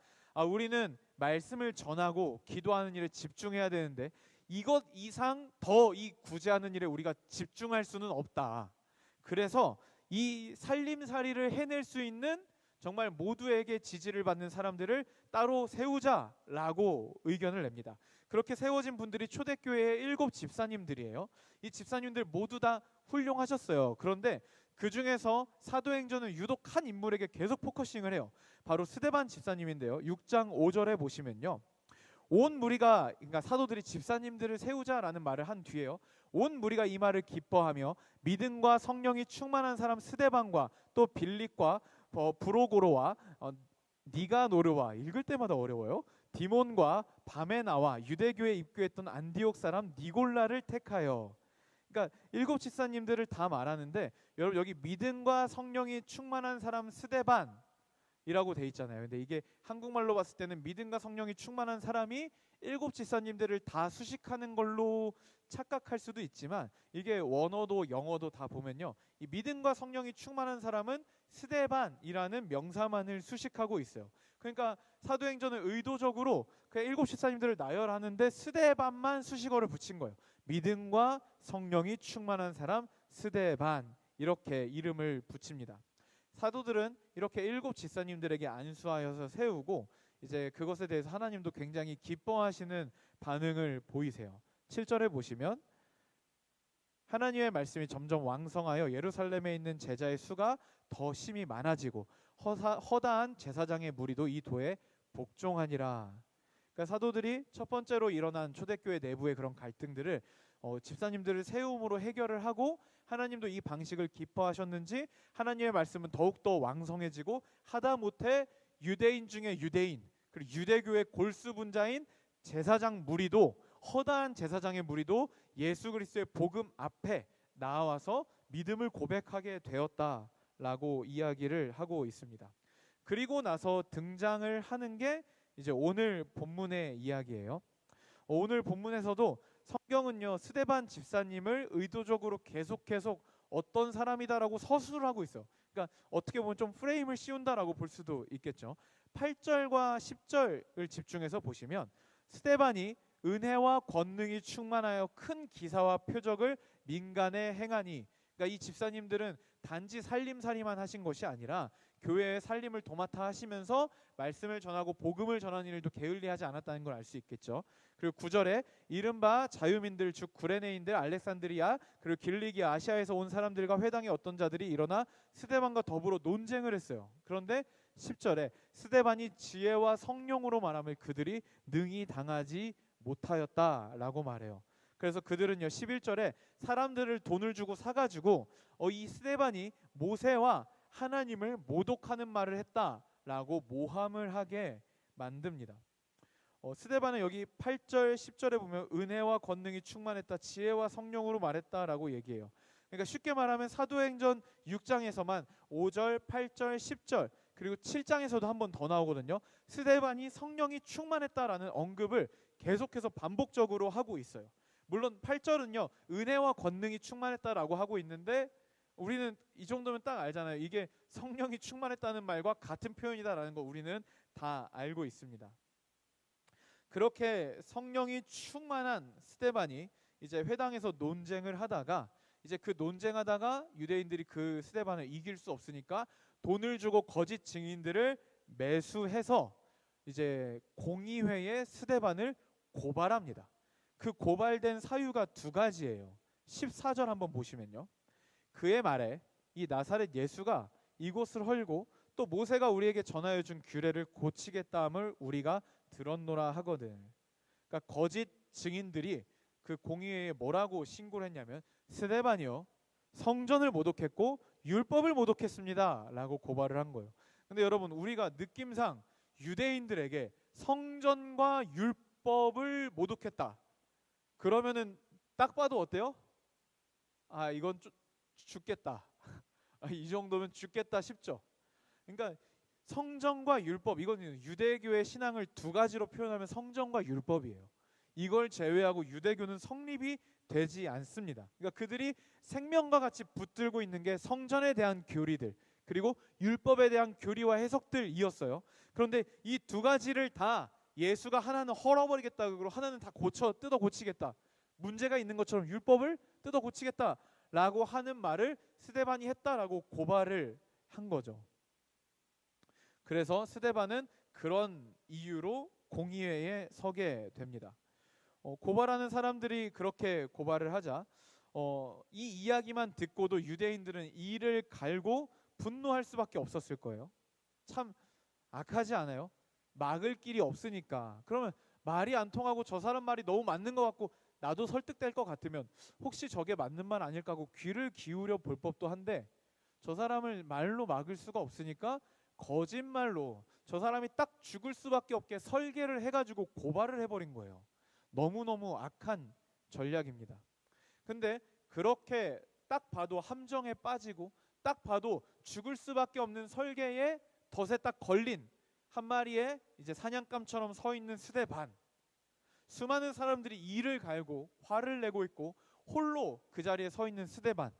우리는 말씀을 전하고 기도하는 일에 집중해야 되는데 이것 이상 더 이 구제하는 일에 우리가 집중할 수는 없다. 그래서 이 살림살이를 해낼 수 있는 정말 모두에게 지지를 받는 사람들을 따로 세우자라고 의견을 냅니다. 그렇게 세워진 분들이 초대교회의 7 집사님들이에요. 이 집사님들 모두 다 훌륭하셨어요. 그런데 그 중에서 사도행전은 유독 한 인물에게 계속 포커싱을 해요. 바로 스데반 집사님인데요. 6장 5절에 보시면요, 온 무리가, 그러니까 사도들이 집사님들을 세우자라는 말을 한 뒤에요, 온 무리가 이 말을 기뻐하며 믿음과 성령이 충만한 사람 스데반과 또 빌립과 브로고로와 니가노르와, 읽을 때마다 어려워요, 디몬과 바메나와 유대교에 입교했던 안디옥 사람 니골라를 택하여. 그러니까 일곱 집사님들을 다 말하는데 여러분 여기 믿음과 성령이 충만한 사람 스데반이라고 돼 있잖아요. 근데 이게 한국말로 봤을 때는 믿음과 성령이 충만한 사람이 일곱 집사님들을 다 수식하는 걸로 착각할 수도 있지만 이게 원어도 영어도 다 보면요, 이 믿음과 성령이 충만한 사람은 스데반이라는 명사만을 수식하고 있어요. 그러니까 사도행전은 의도적으로 그냥 일곱 집사님들을 나열하는데 스데반만 수식어를 붙인 거예요. 믿음과 성령이 충만한 사람 스데반, 이렇게 이름을 붙입니다. 사도들은 이렇게 일곱 집사님들에게 안수하여서 세우고 이제 그것에 대해서 하나님도 굉장히 기뻐하시는 반응을 보이세요. 7절에 보시면 하나님의 말씀이 점점 왕성하여 예루살렘에 있는 제자의 수가 더 심히 많아지고 허다한 제사장의 무리도 이 도에 복종하니라. 그러니까 사도들이 첫 번째로 일어난 초대교회 내부의 그런 갈등들을 집사님들을 세움으로 해결을 하고 하나님도 이 방식을 기뻐하셨는지 하나님의 말씀은 더욱더 왕성해지고 하다못해 유대인 중에 유대인, 그리고 유대교의 골수 분자인 제사장 무리도, 허다한 제사장의 무리도 예수 그리스도의 복음 앞에 나와서 믿음을 고백하게 되었다라고 이야기를 하고 있습니다. 그리고 나서 등장을 하는 게 이제 오늘 본문의 이야기예요. 오늘 본문에서도 성경은요, 스데반 집사님을 의도적으로 계속 어떤 사람이다라고 서술을 하고 있어요. 그러니까 어떻게 보면 좀 프레임을 씌운다라고 볼 수도 있겠죠. 8절과 10절을 집중해서 보시면 스데반이 은혜와 권능이 충만하여 큰 기사와 표적을 민간에 행하니, 그러니까 이 집사님들은 단지 살림살이만 하신 것이 아니라 교회의 살림을 도맡아 하시면서 말씀을 전하고 복음을 전하는 일도 게을리하지 않았다는 걸 알 수 있겠죠. 그리고 9절에 이른바 자유민들 즉 구레네인들 알렉산드리아 그리고 길리기아 아시아에서 온 사람들과 회당의 어떤 자들이 일어나 스데반과 더불어 논쟁을 했어요. 그런데 10절에 스데반이 지혜와 성령으로 말함을 그들이 능히 당하지 못하였다라고 말해요. 그래서 그들은요 11절에 사람들을 돈을 주고 사가지고 이 스데반이 모세와 하나님을 모독하는 말을 했다라고 모함을 하게 만듭니다. 스데반은 여기 8절 10절에 보면 은혜와 권능이 충만했다, 지혜와 성령으로 말했다라고 얘기해요. 그러니까 쉽게 말하면 사도행전 6장에서만 5절, 8절, 10절 그리고 7장에서도 한 번 더 나오거든요. 스데반이 성령이 충만했다라는 언급을 계속해서 반복적으로 하고 있어요. 물론 8절은요 은혜와 권능이 충만했다라고 하고 있는데 우리는 이 정도면 딱 알잖아요. 이게 성령이 충만했다는 말과 같은 표현이다라는 거 우리는 다 알고 있습니다. 그렇게 성령이 충만한 스데반이 이제 회당에서 논쟁을 하다가 이제 그 논쟁하다가 유대인들이 그 스데반을 이길 수 없으니까 돈을 주고 거짓 증인들을 매수해서 이제 공의회에 스데반을 고발합니다. 그 고발된 사유가 두 가지예요. 14절 한번 보시면요. 그의 말에 이 나사렛 예수가 이곳을 헐고 또 모세가 우리에게 전하여 준 규례를 고치겠다 함을 우리가 들었노라 하거든. 그러니까 거짓 증인들이 그 공의회에 뭐라고 신고를 했냐면 스데반이요 성전을 모독했고 율법을 모독했습니다 라고 고발을 한 거예요. 근데 여러분 우리가 느낌상 유대인들에게 성전과 율법을 모독했다 그러면은 딱 봐도 어때요? 아 이건 죽겠다. 이 정도면 죽겠다 싶죠. 그러니까 성전과 율법, 이거는 유대교의 신앙을 두 가지로 표현하면 성전과 율법이에요. 이걸 제외하고 유대교는 성립이 되지 않습니다. 그러니까 그들이 생명과 같이 붙들고 있는 게 성전에 대한 교리들 그리고 율법에 대한 교리와 해석들이었어요. 그런데 이 두 가지를 다 예수가 하나는 헐어버리겠다 그러고 하나는 다 뜯어 고치겠다, 문제가 있는 것처럼 율법을 뜯어 고치겠다라고 하는 말을 스데반이 했다라고 고발을 한 거죠. 그래서 스데반은 그런 이유로 공의회에 서게 됩니다. 고발하는 사람들이 그렇게 고발을 하자 이 이야기만 듣고도 유대인들은 이를 갈고 분노할 수밖에 없었을 거예요. 참 악하지 않아요? 막을 길이 없으니까. 그러면 말이 안 통하고 저 사람 말이 너무 맞는 것 같고 나도 설득될 것 같으면 혹시 저게 맞는 말 아닐까 하고 귀를 기울여 볼 법도 한데 저 사람을 말로 막을 수가 없으니까 거짓말로 저 사람이 딱 죽을 수밖에 없게 설계를 해가지고 고발을 해버린 거예요. 너무너무 악한 전략입니다. 근데 그렇게 딱 봐도 함정에 빠지고 딱 봐도 죽을 수밖에 없는 설계에 덫에 딱 걸린 한 마리의 이제 사냥감처럼 서 있는 스데반. 수많은 사람들이 이를 갈고 화를 내고 있고 홀로 그 자리에 서 있는 스데반.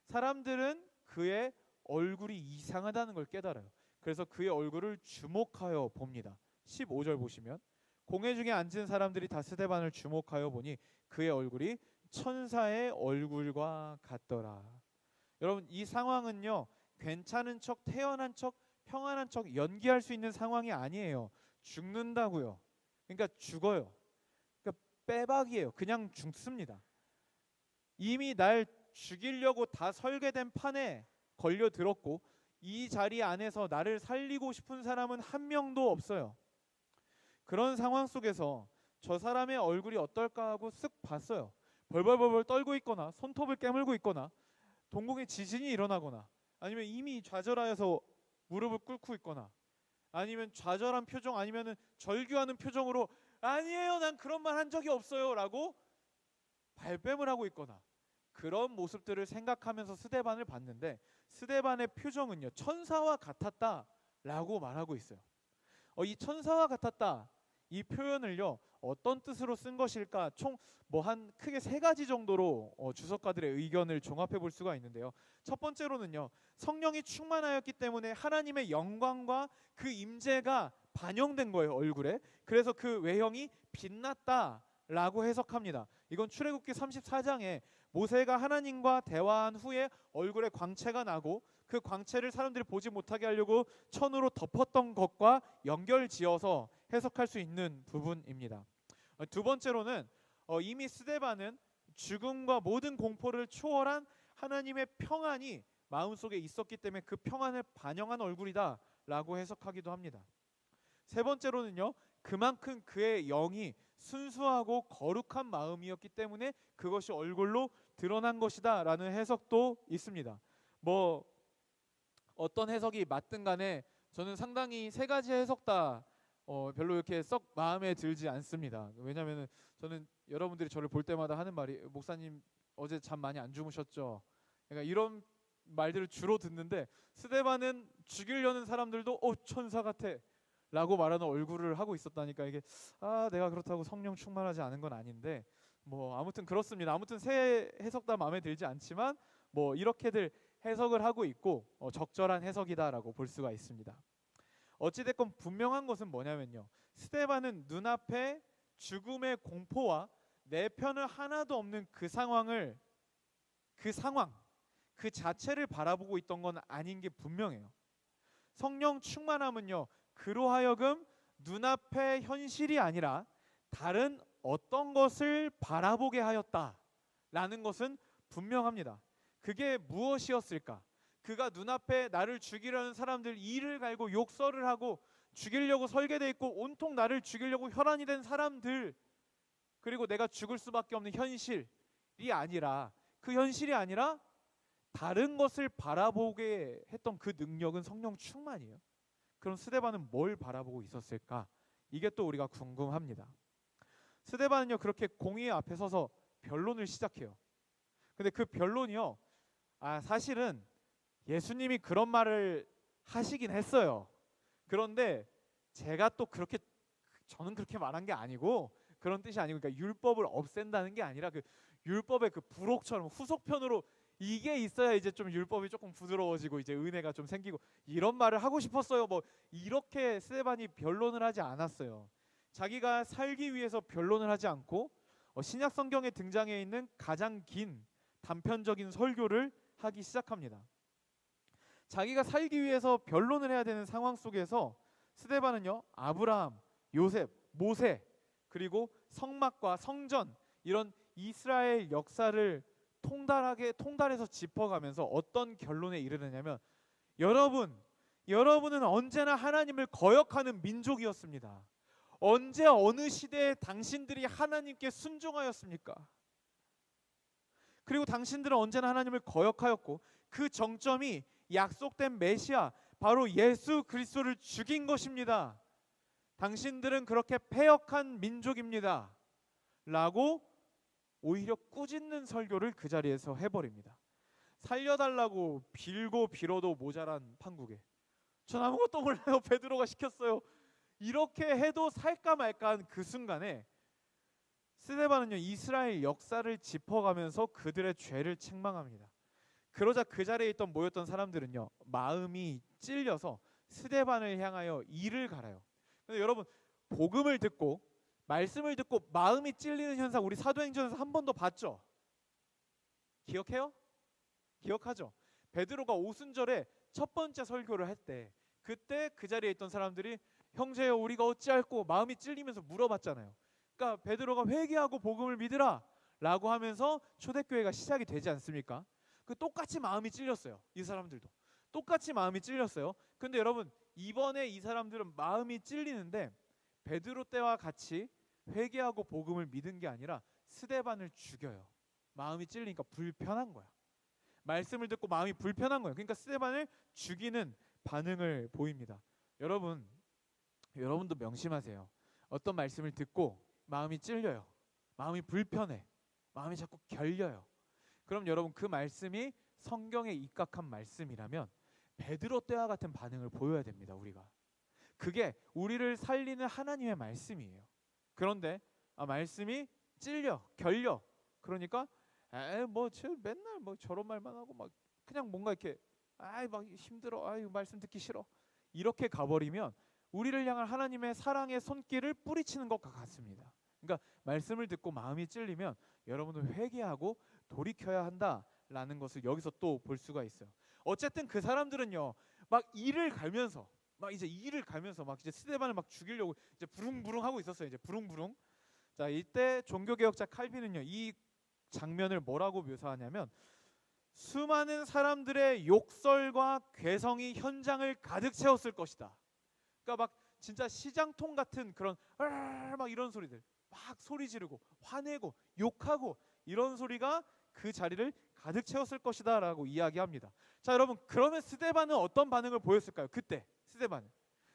사람들은 그의 얼굴이 이상하다는 걸 깨달아요. 그래서 그의 얼굴을 주목하여 봅니다. 15절 보시면 공회 중에 앉은 사람들이 다 스데반을 주목하여 보니 그의 얼굴이 천사의 얼굴과 같더라. 여러분, 이 상황은요, 괜찮은 척, 태연한 척, 평안한 척 연기할 수 있는 상황이 아니에요. 죽는다고요. 그러니까 죽어요. 그러니까 빼박이에요. 그냥 죽습니다. 이미 날 죽이려고 다 설계된 판에 걸려들었고 이 자리 안에서 나를 살리고 싶은 사람은 한 명도 없어요. 그런 상황 속에서 저 사람의 얼굴이 어떨까 하고 쓱 봤어요. 벌벌벌벌 떨고 있거나 손톱을 깨물고 있거나 동공에 지진이 일어나거나 아니면 이미 좌절하여서 무릎을 꿇고 있거나 아니면 좌절한 표정 아니면 절규하는 표정으로 아니에요, 난 그런 말 한 적이 없어요 라고 발뺌을 하고 있거나 그런 모습들을 생각하면서 스데반을 봤는데 스데반의 표정은요, 천사와 같았다 라고 말하고 있어요. 이 천사와 같았다 이 표현을요, 어떤 뜻으로 쓴 것일까? 총 뭐 한 크게 세 가지 정도로 주석가들의 의견을 종합해 볼 수가 있는데요. 첫 번째로는요, 성령이 충만하였기 때문에 하나님의 영광과 그 임재가 반영된 거예요, 얼굴에. 그래서 그 외형이 빛났다라고 해석합니다. 이건 출애굽기 34장에 모세가 하나님과 대화한 후에 얼굴에 광채가 나고 그 광채를 사람들이 보지 못하게 하려고 천으로 덮었던 것과 연결지어서 해석할 수 있는 부분입니다. 두 번째로는 이미 스데반은 죽음과 모든 공포를 초월한 하나님의 평안이 마음속에 있었기 때문에 그 평안을 반영한 얼굴이다 라고 해석하기도 합니다. 세 번째로는요, 그만큼 그의 영이 순수하고 거룩한 마음이었기 때문에 그것이 얼굴로 드러난 것이다 라는 해석도 있습니다. 뭐 어떤 해석이 맞든 간에 저는 상당히 세 가지 해석 다 별로 이렇게 썩 마음에 들지 않습니다. 왜냐하면 저는 여러분들이 저를 볼 때마다 하는 말이 목사님 어제 잠 많이 안 주무셨죠? 그러니까 이런 말들을 주로 듣는데 스데반은 죽이려는 사람들도 천사 같아 라고 말하는 얼굴을 하고 있었다니까 이게 내가 그렇다고 성령 충만하지 않은 건 아닌데 뭐 아무튼 그렇습니다. 아무튼 세 해석 다 마음에 들지 않지만 뭐 이렇게들 해석을 하고 있고 적절한 해석이다라고 볼 수가 있습니다. 어찌됐건 분명한 것은 뭐냐면요, 스데반은 눈앞에 죽음의 공포와 내 편은 하나도 없는 그 상황 그 자체를 바라보고 있던 건 아닌 게 분명해요. 성령 충만함은요, 그로 하여금 눈앞의 현실이 아니라 다른 어떤 것을 바라보게 하였다라는 것은 분명합니다. 그게 무엇이었을까? 그가 눈앞에 나를 죽이려는 사람들, 이를 갈고 욕설을 하고 죽이려고 설계되어 있고 온통 나를 죽이려고 혈안이 된 사람들, 그리고 내가 죽을 수밖에 없는 현실이 아니라, 그 현실이 아니라 다른 것을 바라보게 했던 그 능력은 성령 충만이에요. 그럼 스데반은 뭘 바라보고 있었을까? 이게 또 우리가 궁금합니다. 스데반은요, 그렇게 공의 앞에 서서 변론을 시작해요. 근데 그 변론이요, 사실은 예수님이 그런 말을 하시긴 했어요. 그런데 제가 또 저는 그렇게 말한 게 아니고, 그런 뜻이 아니고, 그러니까 율법을 없앤다는 게 아니라 그 율법의 그 부록처럼 후속편으로 이게 있어야 이제 좀 율법이 조금 부드러워지고 이제 은혜가 좀 생기고, 이런 말을 하고 싶었어요. 뭐 이렇게 스데반이 변론을 하지 않았어요. 자기가 살기 위해서 변론을 하지 않고 신약 성경에 등장해 있는 가장 긴 단편적인 설교를 하기 시작합니다. 자기가 살기 위해서 변론을 해야 되는 상황 속에서 스데반은요, 아브라함, 요셉, 모세, 그리고 성막과 성전, 이런 이스라엘 역사를 통달해서 짚어가면서 어떤 결론에 이르느냐면, 여러분은 언제나 하나님을 거역하는 민족이었습니다. 언제 어느 시대에 당신들이 하나님께 순종하였습니까? 그리고 당신들은 언제나 하나님을 거역하였고, 그 정점이 약속된 메시아, 바로 예수 그리스도를 죽인 것입니다. 당신들은 그렇게 패역한 민족입니다 라고 오히려 꾸짖는 설교를 그 자리에서 해버립니다. 살려달라고 빌고 빌어도 모자란 판국에 전 아무것도 몰라요. 베드로가 시켰어요. 이렇게 해도 살까 말까한 그 순간에 스데반은요 이스라엘 역사를 짚어가면서 그들의 죄를 책망합니다. 그러자 그 자리에 있던 모였던 사람들은요 마음이 찔려서 스데반을 향하여 이를 갈아요. 근데 여러분 복음을 듣고 말씀을 듣고 마음이 찔리는 현상 우리 사도행전에서 한 번도 봤죠? 기억해요? 기억하죠? 베드로가 오순절에 첫 번째 설교를 할 때 그때 그 자리에 있던 사람들이 형제여 우리가 어찌할꼬 마음이 찔리면서 물어봤잖아요. 그러니까 베드로가 회개하고 복음을 믿으라 라고 하면서 초대교회가 시작이 되지 않습니까? 그 똑같이 마음이 찔렸어요. 이 사람들도 똑같이 마음이 찔렸어요. 근데 여러분 이번에 이 사람들은 마음이 찔리는데 베드로 때와 같이 회개하고 복음을 믿은 게 아니라 스데반을 죽여요. 마음이 찔리니까 불편한 거야. 말씀을 듣고 마음이 불편한 거예요. 그러니까 스데반을 죽이는 반응을 보입니다. 여러분도 명심하세요. 어떤 말씀을 듣고 마음이 찔려요. 마음이 불편해. 마음이 자꾸 결려요. 그럼 여러분 그 말씀이 성경에 입각한 말씀이라면 베드로 때와 같은 반응을 보여야 됩니다. 우리가. 그게 우리를 살리는 하나님의 말씀이에요. 그런데 말씀이 찔려, 결려. 그러니까 맨날 저런 말만 하고 막 그냥 뭔가 이렇게 막 힘들어. 말씀 듣기 싫어. 이렇게 가버리면 우리를 향한 하나님의 사랑의 손길을 뿌리치는 것과 같습니다. 그러니까 말씀을 듣고 마음이 찔리면 여러분은 회개하고 돌이켜야 한다라는 것을 여기서 또 볼 수가 있어요. 어쨌든 그 사람들은요 막 이를 갈면서 막 이제 스데반을 막 죽이려고 이제 부릉부릉 하고 있었어요. 이제 부릉부릉. 자, 이때 종교개혁자 칼빈은요 이 장면을 뭐라고 묘사하냐면 수많은 사람들의 욕설과 괴성이 현장을 가득 채웠을 것이다. 그러니까 막 진짜 시장통 같은 그런 막 이런 소리들, 막 소리 지르고 화내고 욕하고 이런 소리가 그 자리를 가득 채웠을 것이다 라고 이야기합니다. 자, 여러분 그러면 스데반은 어떤 반응을 보였을까요? 그때 스데반은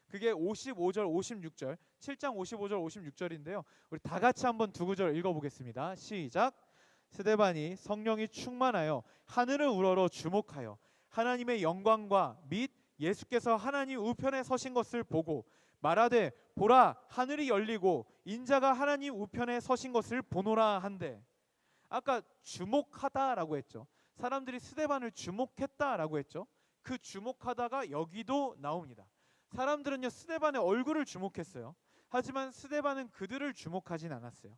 그게 55절 56절 7장 55절 56절인데요 우리 다 같이 한번 두 구절 읽어보겠습니다. 시작. 스데반이 성령이 충만하여 하늘을 우러러 주목하여 하나님의 영광과 및 예수께서 하나님 우편에 서신 것을 보고 말하되 보라 하늘이 열리고 인자가 하나님 우편에 서신 것을 보노라 한대. 아까 주목하다라고 했죠. 사람들이 스데반을 주목했다라고 했죠. 그 주목하다가 여기도 나옵니다. 사람들은요 스데반의 얼굴을 주목했어요. 하지만 스데반은 그들을 주목하진 않았어요.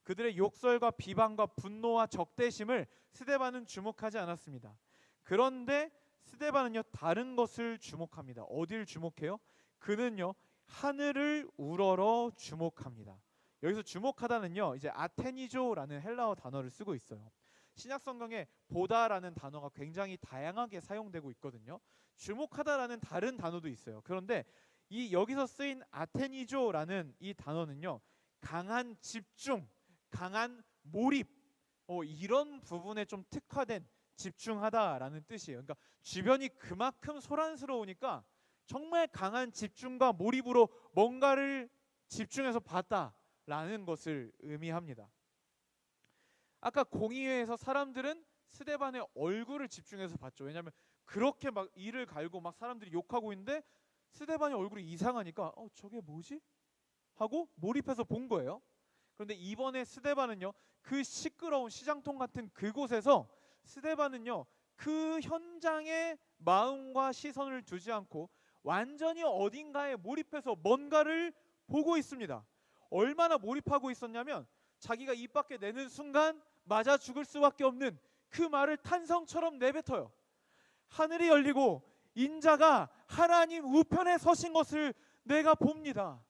그들의 욕설과 비방과 분노와 적대심을 스데반은 주목하지 않았습니다. 그런데 스데반은요 다른 것을 주목합니다. 어디를 주목해요? 그는요 하늘을 우러러 주목합니다. 여기서 주목하다는요 이제 아테니조라는 헬라어 단어를 쓰고 있어요. 신약 성경에 보다라는 단어가 굉장히 다양하게 사용되고 있거든요. 주목하다라는 다른 단어도 있어요. 그런데 이 여기서 쓰인 아테니조라는 이 단어는요 강한 집중, 강한 몰입 이런 부분에 좀 특화된 집중하다라는 뜻이에요. 그러니까 주변이 그만큼 소란스러우니까 정말 강한 집중과 몰입으로 뭔가를 집중해서 봤다라는 것을 의미합니다. 아까 공의회에서 사람들은 스데반의 얼굴을 집중해서 봤죠. 왜냐하면 그렇게 막 이를 갈고 막 사람들이 욕하고 있는데 스데반의 얼굴이 이상하니까 저게 뭐지? 하고 몰입해서 본 거예요. 그런데 이번에 스데반은요 그 시끄러운 시장통 같은 그곳에서 스데반은요 그 현장에 마음과 시선을 두지 않고 완전히 어딘가에 몰입해서 뭔가를 보고 있습니다. 얼마나 몰입하고 있었냐면 자기가 입 밖에 내는 순간 맞아 죽을 수밖에 없는 그 말을 탄성처럼 내뱉어요. 하늘이 열리고 인자가 하나님 우편에 서신 것을 내가 봅니다.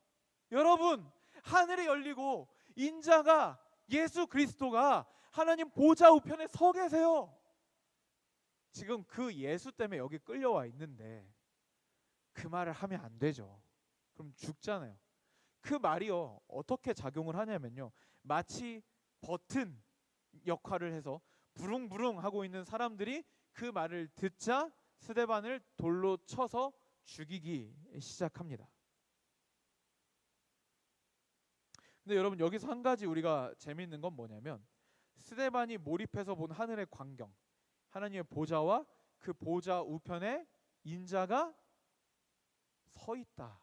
여러분 하늘이 열리고 인자가 예수 그리스도가 하나님 보좌 우편에 서 계세요. 지금 그 예수 때문에 여기 끌려와 있는데 그 말을 하면 안 되죠. 그럼 죽잖아요. 그 말이요 어떻게 작용을 하냐면요 마치 버튼 역할을 해서 부릉부릉 하고 있는 사람들이 그 말을 듣자 스데반을 돌로 쳐서 죽이기 시작합니다. 근데 여러분 여기서 한 가지 우리가 재미있는 건 뭐냐면 스데반이 몰입해서 본 하늘의 광경, 하나님의 보좌와 그 보좌 우편에 인자가 서 있다,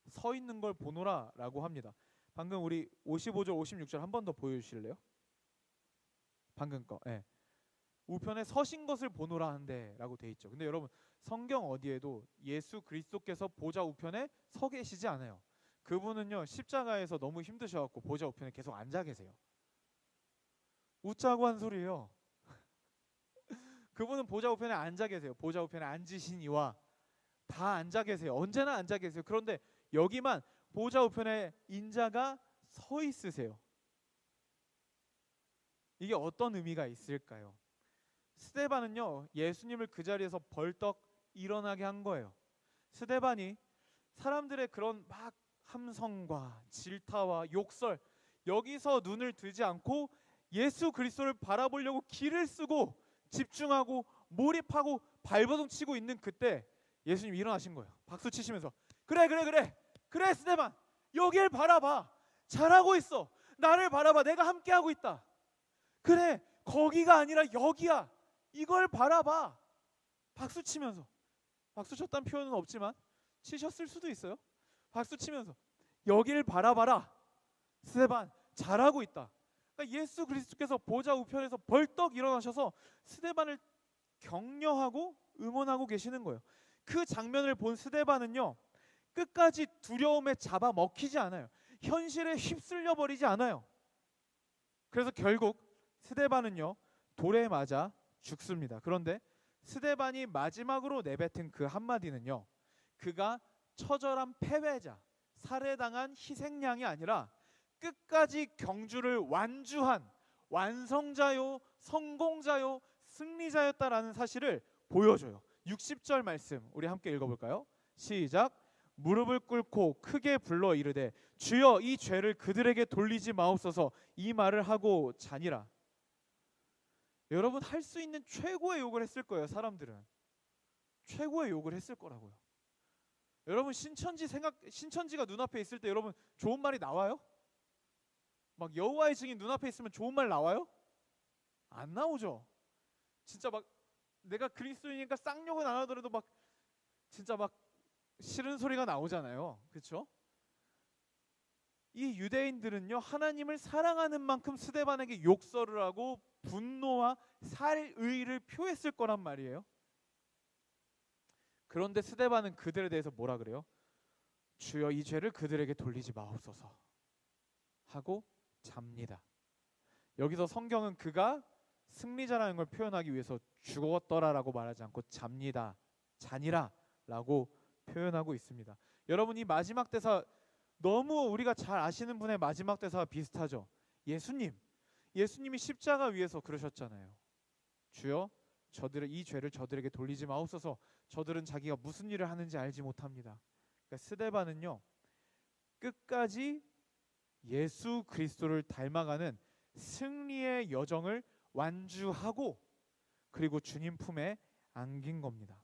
서 있는 걸 보노라 라고 합니다. 방금 우리 55절 56절 한 번 더 보여주실래요? 방금 거. 예. 우편에 서신 것을 보노라 한데 라고 돼 있죠. 근데 여러분, 성경 어디에도 예수 그리스도께서 보좌 우편에 서 계시지 않아요. 그분은요, 십자가에서 너무 힘드셔갖고 보좌 우편에 계속 앉아 계세요. 웃자고 한 소리예요. 그분은 보좌 우편에 앉아 계세요. 보좌 우편에 앉으신 이와 다 앉아 계세요. 언제나 앉아 계세요. 그런데 여기만 보좌 우편에 인자가 서 있으세요. 이게 어떤 의미가 있을까요? 스데반은요, 예수님을 그 자리에서 벌떡 일어나게 한 거예요. 스데반이 사람들의 그런 막 함성과 질타와 욕설, 여기서 눈을 들지 않고 예수 그리스도를 바라보려고 길을 쓰고 집중하고 몰입하고 발버둥 치고 있는 그때 예수님 일어나신 거예요. 박수 치시면서 그래 스데반, 여길 바라봐. 잘하고 있어. 나를 바라봐. 내가 함께하고 있다. 그래, 거기가 아니라 여기야. 이걸 바라봐. 박수 치면서, 박수 쳤다는 표현은 없지만 치셨을 수도 있어요. 박수 치면서 여길 바라봐라. 스데반 잘하고 있다. 그러니까 예수 그리스도께서 보좌 우편에서 벌떡 일어나셔서 스데반을 격려하고 응원하고 계시는 거예요. 그 장면을 본 스데반은요, 끝까지 두려움에 잡아먹히지 않아요. 현실에 휩쓸려 버리지 않아요. 그래서 결국 스데반은요, 돌에 맞아 죽습니다. 그런데 스데반이 마지막으로 내뱉은 그 한마디는요, 그가 처절한 패배자, 살해당한 희생양이 아니라 끝까지 경주를 완주한 완성자요, 성공자요, 승리자였다라는 사실을 보여줘요. 60절 말씀 우리 함께 읽어볼까요? 시작. 무릎을 꿇고 크게 불러 이르되 주여 이 죄를 그들에게 돌리지 마옵소서. 이 말을 하고 자니라. 여러분, 할 수 있는 최고의 욕을 했을 거예요. 사람들은 최고의 욕을 했을 거라고요. 여러분, 신천지가 눈앞에 있을 때 여러분 좋은 말이 나와요? 막 여호와의 증인 눈앞에 있으면 좋은 말 나와요? 안 나오죠. 진짜 막 내가 그리스도인이니까 쌍욕은 안 하더라도 막 진짜 막 싫은 소리가 나오잖아요. 그렇죠? 이 유대인들은요, 하나님을 사랑하는 만큼 스데반에게 욕설을 하고 분노와 살의를 표했을 거란 말이에요. 그런데 스데반은 그들에 대해서 뭐라 그래요? 주여 이 죄를 그들에게 돌리지 마옵소서 하고 잡니다. 여기서 성경은 그가 승리자라는 걸 표현하기 위해서 죽었더라라고 말하지 않고 잡니다, 자니라 라고 표현하고 있습니다. 여러분, 이 마지막 대사 너무 우리가 잘 아시는 분의 마지막 대사와 비슷하죠. 예수님이 십자가 위에서 그러셨잖아요. 주여 이 죄를 저들에게 돌리지 마옵소서. 저들은 자기가 무슨 일을 하는지 알지 못합니다. 그러니까 스데반은요, 끝까지 예수 그리스도를 닮아가는 승리의 여정을 완주하고 그리고 주님 품에 안긴 겁니다.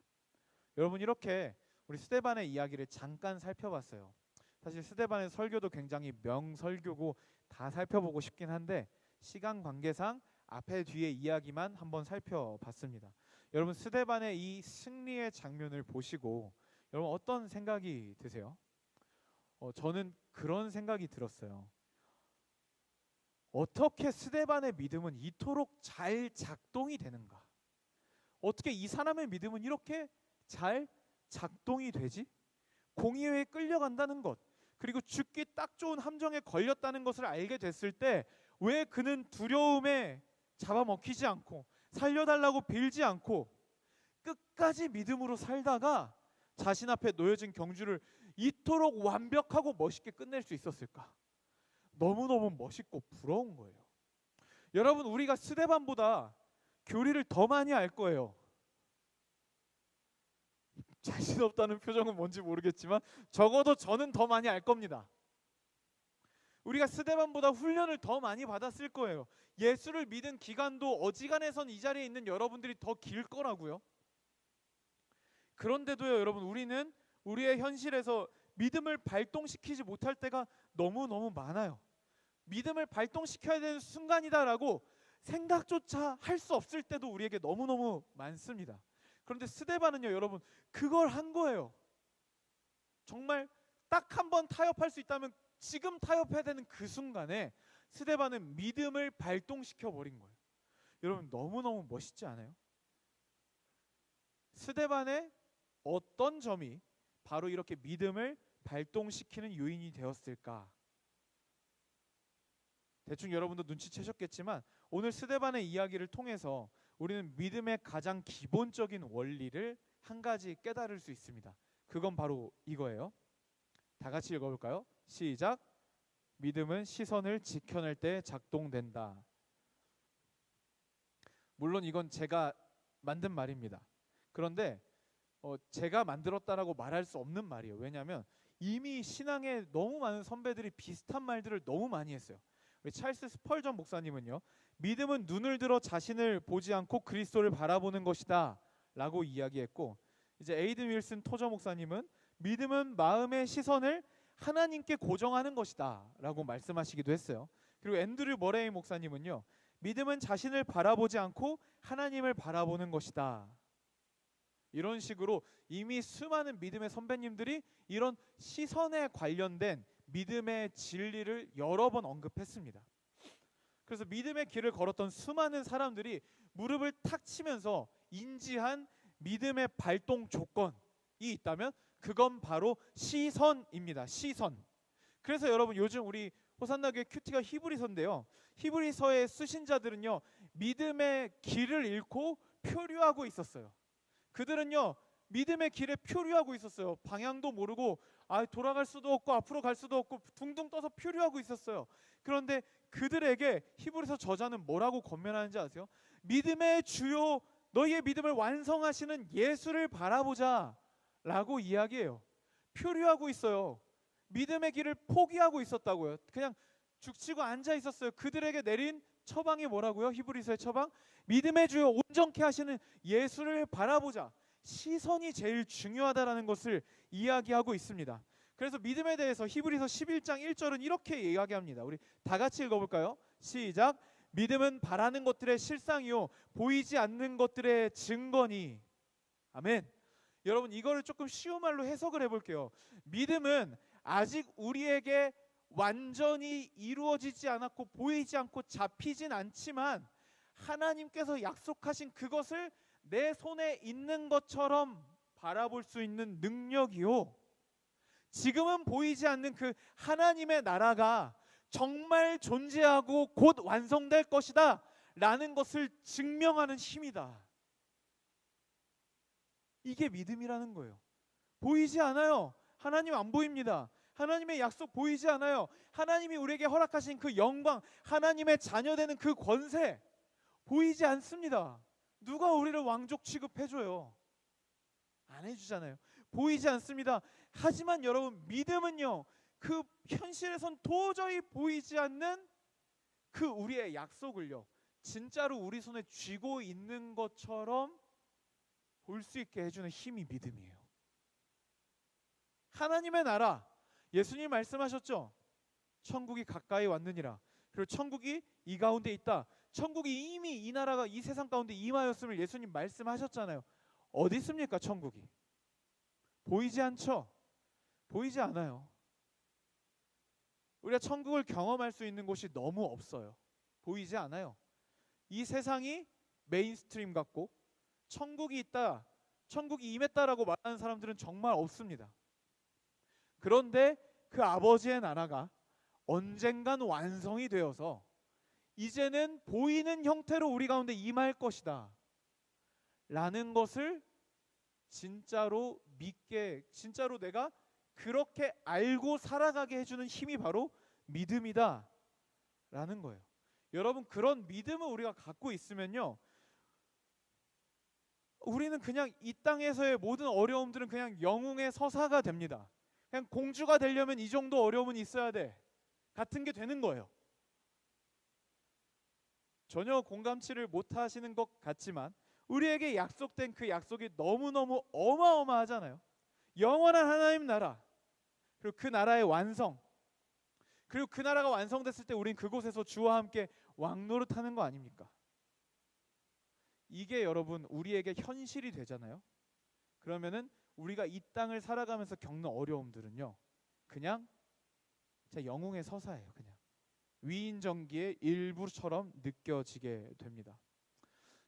여러분, 이렇게 우리 스데반의 이야기를 잠깐 살펴봤어요. 사실 스데반의 설교도 굉장히 명설교고 다 살펴보고 싶긴 한데 시간 관계상 앞에 뒤에 이야기만 한번 살펴봤습니다. 여러분, 스데반의 이 승리의 장면을 보시고 여러분 어떤 생각이 드세요? 저는 그런 생각이 들었어요. 어떻게 스데반의 믿음은 이토록 잘 작동이 되는가? 어떻게 이 사람의 믿음은 이렇게 잘 작동이 되지? 공의회에 끌려간다는 것, 그리고 죽기 딱 좋은 함정에 걸렸다는 것을 알게 됐을 때 왜 그는 두려움에 잡아먹히지 않고 살려달라고 빌지 않고 끝까지 믿음으로 살다가 자신 앞에 놓여진 경주를 이토록 완벽하고 멋있게 끝낼 수 있었을까? 너무너무 멋있고 부러운 거예요. 여러분, 우리가 스데반보다 교리를 더 많이 알 거예요. 자신 없다는 표정은 뭔지 모르겠지만 적어도 저는 더 많이 알 겁니다. 우리가 스데반보다 훈련을 더 많이 받았을 거예요. 예수를 믿은 기간도 어지간해선 이 자리에 있는 여러분들이 더 길 거라고요. 그런데도요, 여러분, 우리는 우리의 현실에서 믿음을 발동시키지 못할 때가 너무너무 많아요. 믿음을 발동시켜야 되는 순간이다라고 생각조차 할 수 없을 때도 우리에게 너무너무 많습니다. 그런데 스데반은요, 여러분, 그걸 한 거예요. 정말 딱 한 번 타협할 수 있다면 지금 타협해야 되는 그 순간에 스데반은 믿음을 발동시켜 버린 거예요. 여러분, 너무너무 멋있지 않아요? 스데반의 어떤 점이 바로 이렇게 믿음을 발동시키는 요인이 되었을까? 대충 여러분도 눈치채셨겠지만 오늘 스데반의 이야기를 통해서 우리는 믿음의 가장 기본적인 원리를 한 가지 깨달을 수 있습니다. 그건 바로 이거예요. 다 같이 읽어볼까요? 시작. 믿음은 시선을 지켜낼 때 작동된다. 물론 이건 제가 만든 말입니다. 그런데 제가 만들었다라고 말할 수 없는 말이에요. 왜냐하면 이미 신앙에 너무 많은 선배들이 비슷한 말들을 너무 많이 했어요. 우리 찰스 스펄전 목사님은요, 믿음은 눈을 들어 자신을 보지 않고 그리스도를 바라보는 것이다 라고 이야기했고, 이제 에이든 윌슨 토저 목사님은 믿음은 마음의 시선을 하나님께 고정하는 것이다 라고 말씀하시기도 했어요. 그리고 앤드류 머레이 목사님은요, 믿음은 자신을 바라보지 않고 하나님을 바라보는 것이다. 이런 식으로 이미 수많은 믿음의 선배님들이 이런 시선에 관련된 믿음의 진리를 여러 번 언급했습니다. 그래서 믿음의 길을 걸었던 수많은 사람들이 무릎을 탁 치면서 인지한 믿음의 발동 조건이 있다면 그건 바로 시선입니다. 시선. 그래서 여러분, 요즘 우리 호산나교회 큐티가 히브리서인데요, 히브리서의 수신자들은요 믿음의 길을 잃고 표류하고 있었어요. 그들은요 믿음의 길에 표류하고 있었어요. 방향도 모르고 돌아갈 수도 없고 앞으로 갈 수도 없고 둥둥 떠서 표류하고 있었어요. 그런데 그들에게 히브리서 저자는 뭐라고 권면하는지 아세요? 믿음의 주요 너희의 믿음을 완성하시는 예수를 바라보자 라고 이야기해요. 표류하고 있어요. 믿음의 길을 포기하고 있었다고요. 그냥 죽치고 앉아 있었어요. 그들에게 내린 처방이 뭐라고요? 히브리서의 처방? 믿음의 주요 온전케 하시는 예수를 바라보자. 시선이 제일 중요하다라는 것을 이야기하고 있습니다. 그래서 믿음에 대해서 히브리서 11장 1절은 이렇게 이야기합니다. 우리 다 같이 읽어볼까요? 시작. 믿음은 바라는 것들의 실상이요 보이지 않는 것들의 증거니. 아멘. 여러분, 이거를 조금 쉬운 말로 해석을 해볼게요. 믿음은 아직 우리에게 완전히 이루어지지 않았고 보이지 않고 잡히진 않지만 하나님께서 약속하신 그것을 내 손에 있는 것처럼 바라볼 수 있는 능력이요, 지금은 보이지 않는 그 하나님의 나라가 정말 존재하고 곧 완성될 것이다 라는 것을 증명하는 힘이다. 이게 믿음이라는 거예요. 보이지 않아요. 하나님 안 보입니다. 하나님의 약속 보이지 않아요. 하나님이 우리에게 허락하신 그 영광, 하나님의 자녀되는 그 권세 보이지 않습니다. 누가 우리를 왕족 취급해줘요? 안 해주잖아요. 보이지 않습니다. 하지만 여러분, 믿음은요 그 현실에선 도저히 보이지 않는 그 우리의 약속을요 진짜로 우리 손에 쥐고 있는 것처럼 볼 수 있게 해주는 힘이 믿음이에요. 하나님의 나라, 예수님 말씀하셨죠. 천국이 가까이 왔느니라. 그리고 천국이 이 가운데 있다. 천국이 이미 이 나라가 이 세상 가운데 임하였음을 예수님 말씀하셨잖아요. 어디 있습니까? 천국이 보이지 않죠? 보이지 않아요. 우리가 천국을 경험할 수 있는 곳이 너무 없어요. 보이지 않아요. 이 세상이 메인스트림 같고 천국이 있다, 천국이 임했다라고 말하는 사람들은 정말 없습니다. 그런데 그 아버지의 나라가 언젠간 완성이 되어서 이제는 보이는 형태로 우리 가운데 임할 것이다 라는 것을 진짜로 믿게, 진짜로 내가 그렇게 알고 살아가게 해주는 힘이 바로 믿음이다 라는 거예요. 여러분, 그런 믿음을 우리가 갖고 있으면요 우리는 그냥 이 땅에서의 모든 어려움들은 그냥 영웅의 서사가 됩니다. 그냥 공주가 되려면 이 정도 어려움은 있어야 돼 같은 게 되는 거예요. 전혀 공감치를 못하시는 것 같지만 우리에게 약속된 그 약속이 너무너무 어마어마하잖아요. 영원한 하나님 나라, 그리고 그 나라의 완성, 그리고 그 나라가 완성됐을 때 우린 그곳에서 주와 함께 왕노릇하는 거 아닙니까? 이게 여러분 우리에게 현실이 되잖아요. 그러면은 우리가 이 땅을 살아가면서 겪는 어려움들은요, 그냥 제 영웅의 서사예요. 그냥 위인전기의 일부처럼 느껴지게 됩니다.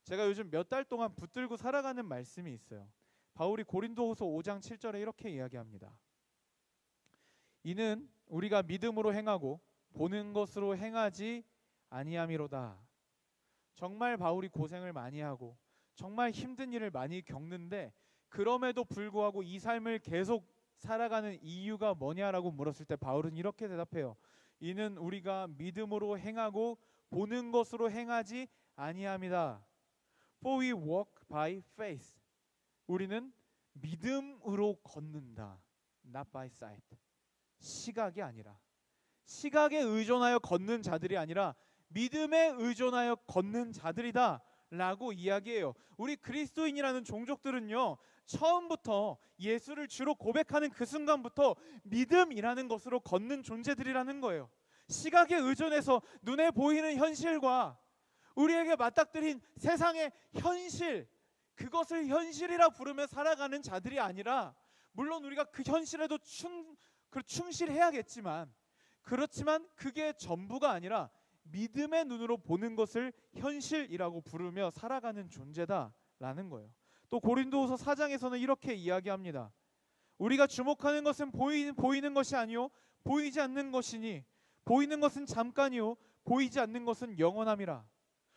제가 요즘 몇 달 동안 붙들고 살아가는 말씀이 있어요. 바울이 고린도후서 5장 7절에 이렇게 이야기합니다. 이는 우리가 믿음으로 행하고 보는 것으로 행하지 아니함이로다. 정말 바울이 고생을 많이 하고 정말 힘든 일을 많이 겪는데 그럼에도 불구하고 이 삶을 계속 살아가는 이유가 뭐냐라고 물었을 때 바울은 이렇게 대답해요. 이는 우리가 믿음으로 행하고 보는 것으로 행하지 아니함이다. For we walk by faith. 우리는 믿음으로 걷는다. Not by sight. 시각이 아니라, 시각에 의존하여 걷는 자들이 아니라 믿음에 의존하여 걷는 자들이다 라고 이야기해요. 우리 그리스도인이라는 종족들은요, 처음부터 예수를 주로 고백하는 그 순간부터 믿음이라는 것으로 걷는 존재들이라는 거예요. 시각에 의존해서 눈에 보이는 현실과 우리에게 맞닥뜨린 세상의 현실, 그것을 현실이라 부르며 살아가는 자들이 아니라, 물론 우리가 그 현실에도 충실해야겠지만, 그렇지만 그게 전부가 아니라 믿음의 눈으로 보는 것을 현실이라고 부르며 살아가는 존재다라는 거예요. 또 고린도후서 4장에서는 이렇게 이야기합니다. 우리가 주목하는 것은 보이는 것이 아니요 보이지 않는 것이니 보이는 것은 잠깐이요 보이지 않는 것은 영원함이라.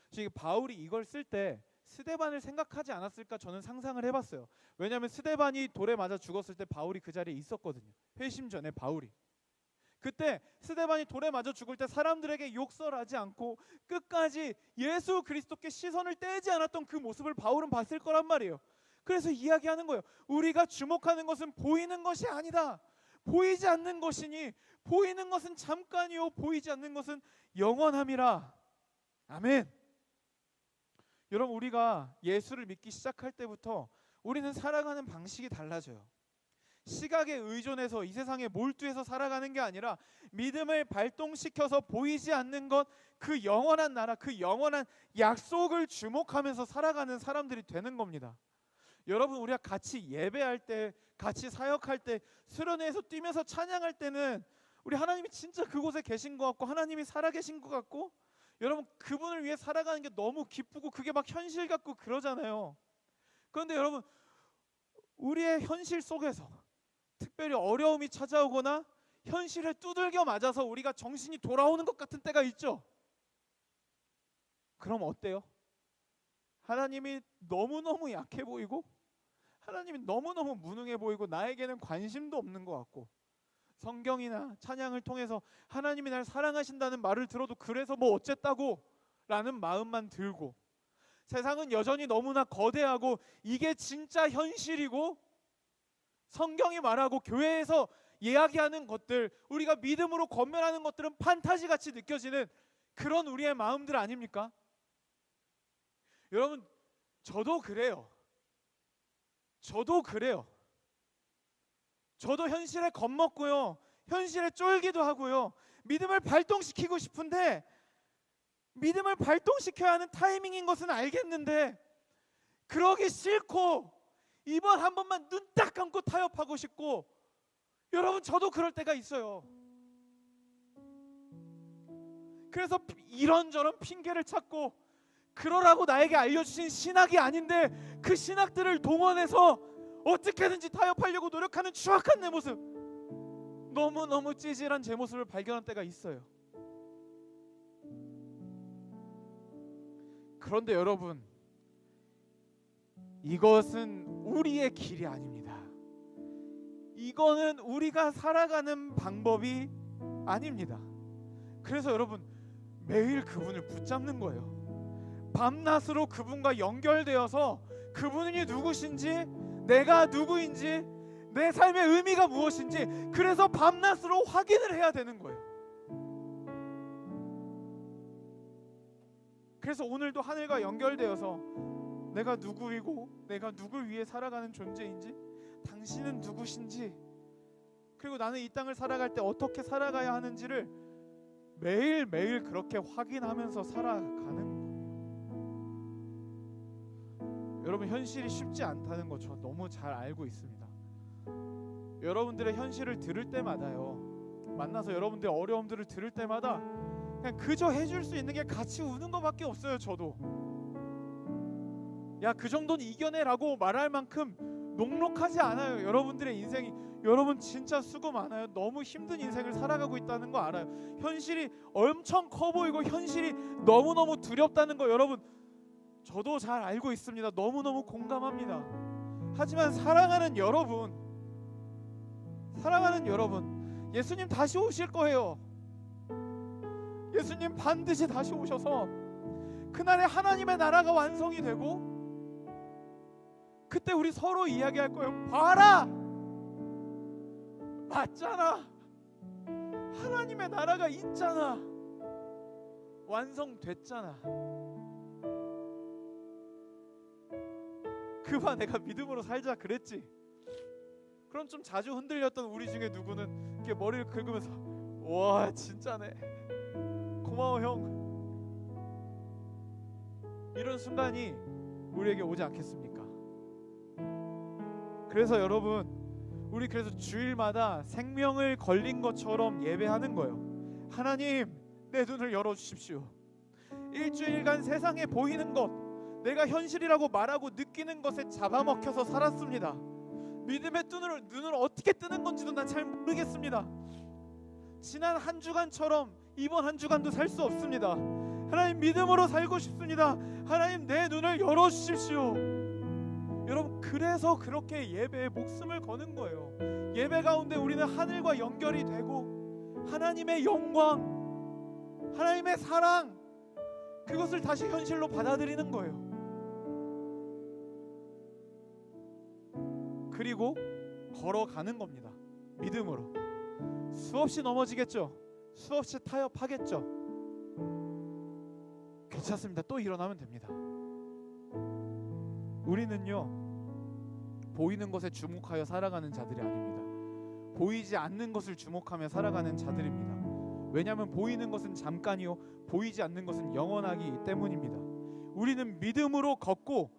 지금 바울이 이걸 쓸 때 스데반을 생각하지 않았을까 저는 상상을 해봤어요. 왜냐하면 스데반이 돌에 맞아 죽었을 때 바울이 그 자리에 있었거든요. 회심 전에 바울이. 그때 스데반이 돌에 맞아 죽을 때 사람들에게 욕설하지 않고 끝까지 예수 그리스도께 시선을 떼지 않았던 그 모습을 바울은 봤을 거란 말이에요. 그래서 이야기하는 거예요. 우리가 주목하는 것은 보이는 것이 아니다. 보이지 않는 것이니 보이는 것은 잠깐이요 보이지 않는 것은 영원함이라. 아멘. 여러분, 우리가 예수를 믿기 시작할 때부터 우리는 살아가는 방식이 달라져요. 시각에 의존해서 이 세상에 몰두해서 살아가는 게 아니라 믿음을 발동시켜서 보이지 않는 것, 그 영원한 나라, 그 영원한 약속을 주목하면서 살아가는 사람들이 되는 겁니다. 여러분, 우리가 같이 예배할 때, 같이 사역할 때, 수련회에서 뛰면서 찬양할 때는 우리 하나님이 진짜 그곳에 계신 것 같고 하나님이 살아계신 것 같고, 여러분 그분을 위해 살아가는 게 너무 기쁘고 그게 막 현실 같고 그러잖아요. 그런데 여러분, 우리의 현실 속에서 특별히 어려움이 찾아오거나 현실에 두들겨 맞아서 우리가 정신이 돌아오는 것 같은 때가 있죠. 그럼 어때요? 하나님이 너무너무 약해 보이고 하나님이 너무너무 무능해 보이고 나에게는 관심도 없는 것 같고, 성경이나 찬양을 통해서 하나님이 날 사랑하신다는 말을 들어도 그래서 뭐 어쨌다고 라는 마음만 들고, 세상은 여전히 너무나 거대하고 이게 진짜 현실이고 성경이 말하고 교회에서 이야기하는 것들, 우리가 믿음으로 권면하는 것들은 판타지 같이 느껴지는 그런 우리의 마음들 아닙니까? 여러분, 저도 그래요. 저도 현실에 겁먹고요, 현실에 쫄기도 하고요, 믿음을 발동시키고 싶은데 믿음을 발동시켜야 하는 타이밍인 것은 알겠는데 그러기 싫고 이번 한 번만 눈 딱 감고 타협하고 싶고, 여러분 저도 그럴 때가 있어요. 그래서 이런저런 핑계를 찾고 그러라고 나에게 알려주신 신학이 아닌데 그 신학들을 동원해서 어떻게든지 타협하려고 노력하는 추악한 내 모습, 너무너무 찌질한 제 모습을 발견한 때가 있어요. 그런데 여러분, 이것은 우리의 길이 아닙니다. 이거는 우리가 살아가는 방법이 아닙니다. 그래서 여러분, 매일 그분을 붙잡는 거예요. 밤낮으로 그분과 연결되어서 그분이 누구신지, 내가 누구인지, 내 삶의 의미가 무엇인지, 그래서 밤낮으로 확인을 해야 되는 거예요. 그래서 오늘도 하늘과 연결되어서 내가 누구이고 내가 누굴 위해 살아가는 존재인지, 당신은 누구신지, 그리고 나는 이 땅을 살아갈 때 어떻게 살아가야 하는지를 매일매일 그렇게 확인하면서 살아가는 거예요. 여러분, 현실이 쉽지 않다는 거 저 너무 잘 알고 있습니다. 여러분들의 현실을 들을 때마다요, 만나서 여러분들의 어려움들을 들을 때마다 그냥 그저 해줄 수 있는 게 같이 우는 것밖에 없어요. 저도 야, 그 정도는 이겨내라고 말할 만큼 녹록하지 않아요. 여러분들의 인생이. 여러분 진짜 수고 많아요. 너무 힘든 인생을 살아가고 있다는 거 알아요. 현실이 엄청 커 보이고 현실이 너무너무 두렵다는 거 여러분 저도 잘 알고 있습니다. 너무너무 공감합니다. 하지만 사랑하는 여러분, 예수님 다시 오실 거예요. 예수님 반드시 다시 오셔서 그날에 하나님의 나라가 완성이 되고 그때 우리 서로 이야기할 거예요. 봐라, 맞잖아, 하나님의 나라가 있잖아, 완성됐잖아. 그봐 내가 믿음으로 살자 그랬지. 그럼 좀 자주 흔들렸던 우리 중에 누구는 이렇게 머리를 긁으면서 와 진짜네, 고마워 형, 이런 순간이 우리에게 오지 않겠습니까? 그래서 여러분, 우리 그래서 주일마다 생명을 걸린 것처럼 예배하는 거예요. 하나님, 내 눈을 열어주십시오. 일주일간 세상에 보이는 것, 내가 현실이라고 말하고 느끼는 것에 잡아먹혀서 살았습니다. 믿음의 눈을 어떻게 뜨는 건지도 난 잘 모르겠습니다. 지난 한 주간처럼 이번 한 주간도 살 수 없습니다. 하나님, 믿음으로 살고 싶습니다. 하나님, 내 눈을 열어주십시오. 여러분, 그래서 그렇게 예배에 목숨을 거는 거예요. 예배 가운데 우리는 하늘과 연결이 되고 하나님의 영광, 하나님의 사랑, 그것을 다시 현실로 받아들이는 거예요. 그리고 걸어가는 겁니다. 믿음으로. 수없이 넘어지겠죠. 수없이 타협하겠죠. 괜찮습니다. 또 일어나면 됩니다. 우리는요, 보이는 것에 주목하여 살아가는 자들이 아닙니다. 보이지 않는 것을 주목하며 살아가는 자들입니다. 왜냐하면 보이는 것은 잠깐이요, 보이지 않는 것은 영원하기 때문입니다. 우리는 믿음으로 걷고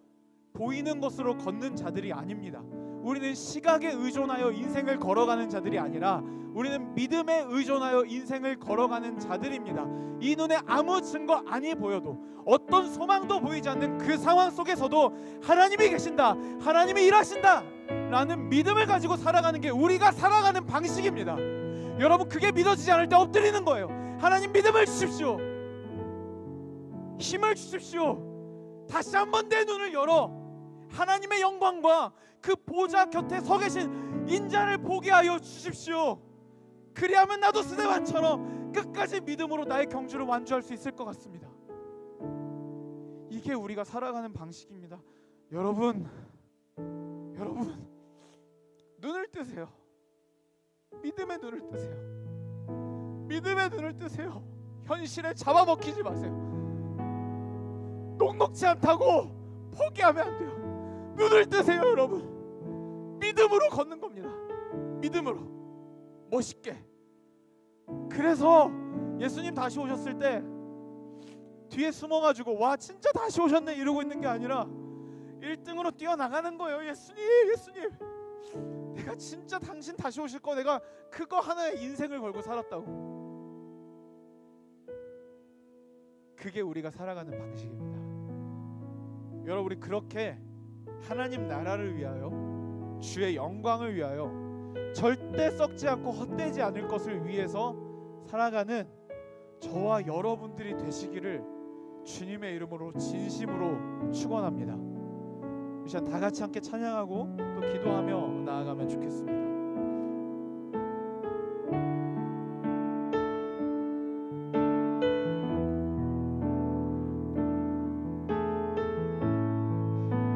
보이는 것으로 걷는 자들이 아닙니다. 우리는 시각에 의존하여 인생을 걸어가는 자들이 아니라 우리는 믿음에 의존하여 인생을 걸어가는 자들입니다. 이 눈에 아무 증거 아니 보여도, 어떤 소망도 보이지 않는 그 상황 속에서도 하나님이 계신다, 하나님이 일하신다 라는 믿음을 가지고 살아가는 게 우리가 살아가는 방식입니다. 여러분, 그게 믿어지지 않을 때 엎드리는 거예요. 하나님, 믿음을 주십시오. 힘을 주십시오. 다시 한번 내 눈을 열어 하나님의 영광과 그 보좌 곁에 서 계신 인자를 보게 하여 주십시오. 그리하면 나도 스데반처럼 끝까지 믿음으로 나의 경주를 완주할 수 있을 것 같습니다. 이게 우리가 살아가는 방식입니다. 여러분, 눈을 뜨세요. 믿음의 눈을 뜨세요. 믿음의 눈을 뜨세요. 현실에 잡아먹히지 마세요. 녹록지 않다고 포기하면 안 돼요. 눈을 뜨세요. 여러분, 믿음으로 걷는 겁니다. 믿음으로, 멋있게. 그래서 예수님 다시 오셨을 때 뒤에 숨어가지고 와 진짜 다시 오셨네 이러고 있는 게 아니라 1등으로 뛰어나가는 거예요. 예수님, 내가 진짜 당신 다시 오실 거, 내가 그거 하나에 인생을 걸고 살았다고. 그게 우리가 살아가는 방식입니다. 여러분, 우리 그렇게 하나님 나라를 위하여, 주의 영광을 위하여, 절대 썩지 않고 헛되지 않을 것을 위해서 살아가는 저와 여러분들이 되시기를 주님의 이름으로 진심으로 축원합니다. 이 시간 다 같이 함께 찬양하고 또 기도하며 나아가면 좋겠습니다.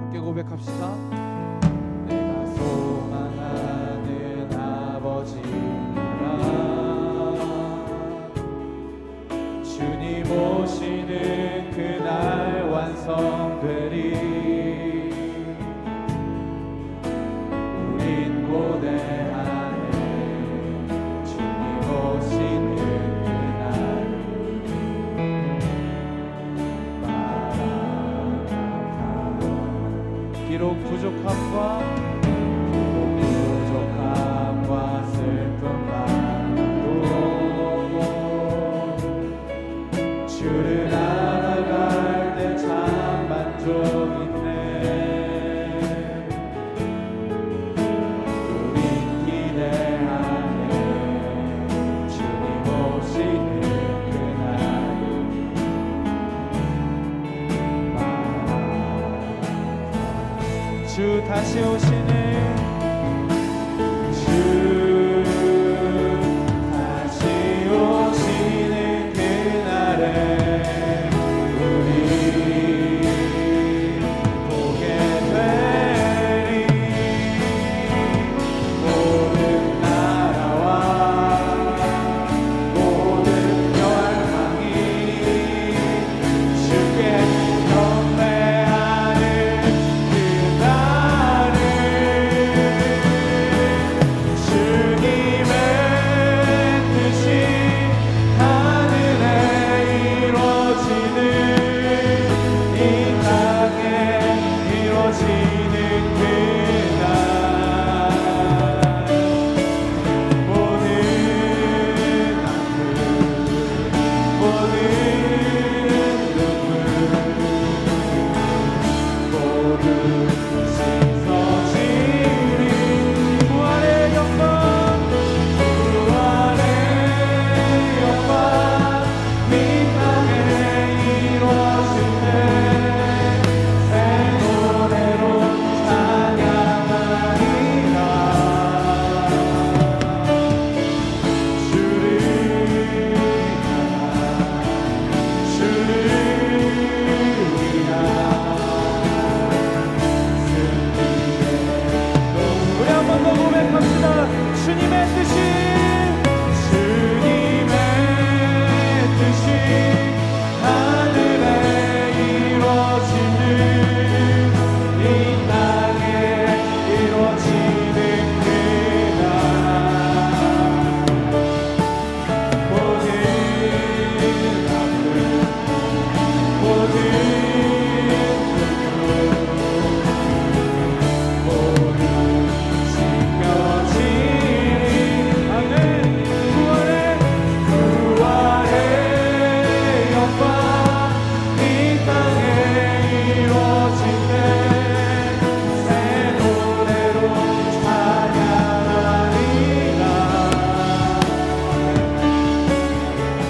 함께 고백합시다. 내가 소망하는 아버지라, 주님 오시는 그날 완성되리. 고대하네 주님 오시는 그날을 바라다. 비록 부족함과 슬픔만도 주를 알아갈 때 참 만족 있네. 우린 기대하네 주님 오시는 그날. 주 다시 오시는 주 다시 오시는 그날에 우리 보게 되리. 모든 나라와 모든 열방이 주께 경배하는 그날을 주님의 뜻이 하늘에 이루어지는 이 땅에 이루어지는 그날. 모든 아픔 모든 눈물 모두 씻어지리. 부활의 영광 부활의 영광 이 땅에 이루어질 때 새 노래로 찬양하리라. 주를 위한 우리 한 번 더 고백합시다. 주님의 뜻이 하늘에 이루어지는 이 땅에 이루어지는 그날. 모든 아픔 모든 모두 씻겨지리. 아멘. 부활의 영광 이 땅에 이루어질 때 새 노래로 찬양하리라.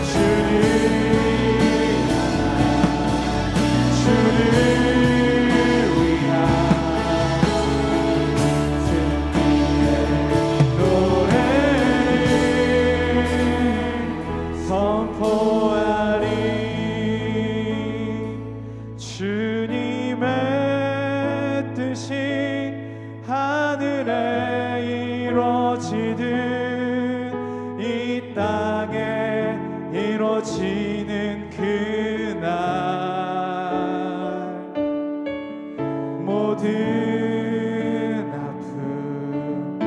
주를 위한 승리의 노래를 선포하리. 주님의 뜻이 하늘에 이루어지듯 이 땅에 이루어지는 그날. 모든 아픔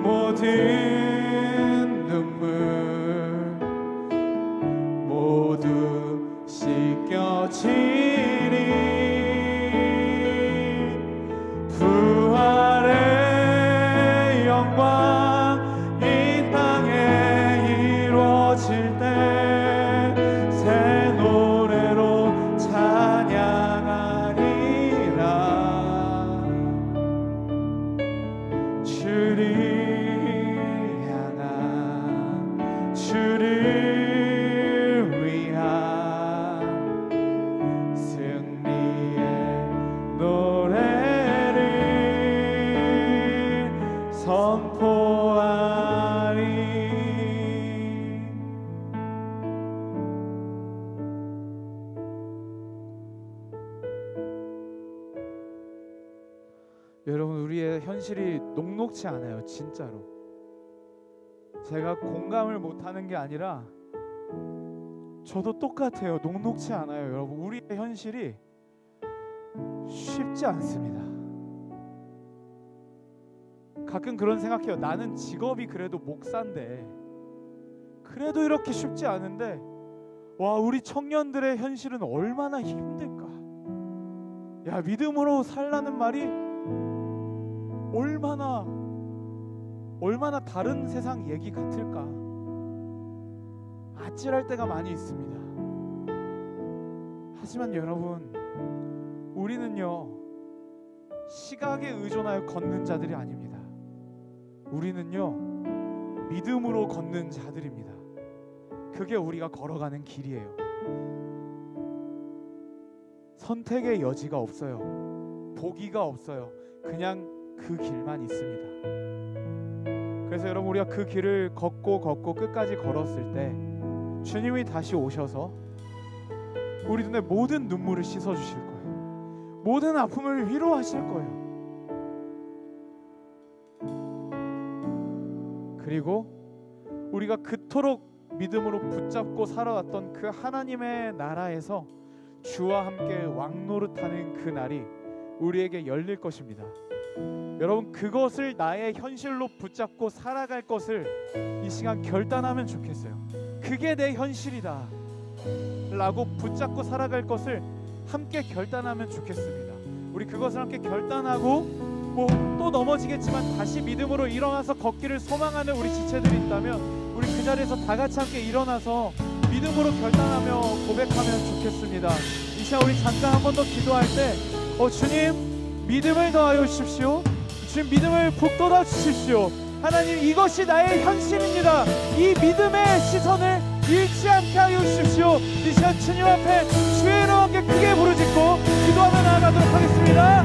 모든 눈물 모두 씻겨지리. 부활의 영광 이 땅에 이루어질 때 새 노래로 찬양하리라. 주를 향한 주를 위한 승리의 노래를 선포하리. 여러분, 우리의 현실이 녹록지 않아요. 진짜로. 제가 공감을 못하는 게 아니라 저도 똑같아요. 녹록지 않아요. 여러분, 우리의 현실이 쉽지 않습니다. 가끔 그런 생각해요. 나는 직업이 그래도 목사인데 그래도 이렇게 쉽지 않은데 와, 우리 청년들의 현실은 얼마나 힘들까. 야, 믿음으로 살라는 말이 얼마나 다른 세상 얘기 같을까? 아찔할 때가 많이 있습니다. 하지만 여러분, 우리는요 시각에 의존하여 걷는 자들이 아닙니다. 우리는요 믿음으로 걷는 자들입니다. 그게 우리가 걸어가는 길이에요. 선택의 여지가 없어요. 보기가 없어요. 그냥 그 길만 있습니다. 그래서 여러분, 우리가 그 길을 걷고 끝까지 걸었을 때 주님이 다시 오셔서 우리 눈에 모든 눈물을 씻어주실 거예요. 모든 아픔을 위로하실 거예요. 그리고 우리가 그토록 믿음으로 붙잡고 살아왔던 그 하나님의 나라에서 주와 함께 왕노릇하는 그 날이 우리에게 열릴 것입니다. 여러분, 그것을 나의 현실로 붙잡고 살아갈 것을 이 시간 결단하면 좋겠어요. 그게 내 현실이다 라고 붙잡고 살아갈 것을 함께 결단하면 좋겠습니다. 우리 그것을 함께 결단하고 또 넘어지겠지만 다시 믿음으로 일어나서 걷기를 소망하는 우리 지체들이 있다면 우리 그 자리에서 다 같이 함께 일어나서 믿음으로 결단하며 고백하면 좋겠습니다. 이 시간 우리 잠깐 한 번 더 기도할 때 주님, 믿음을 더하여 주십시오. 주님, 믿음을 북돋아 주십시오. 하나님, 이것이 나의 현실입니다. 이 믿음의 시선을 잃지 않게 하여 주십시오. 이 시간 주님 앞에 주의 이름 함께 크게 부르짖고 기도하며 나아가도록 하겠습니다.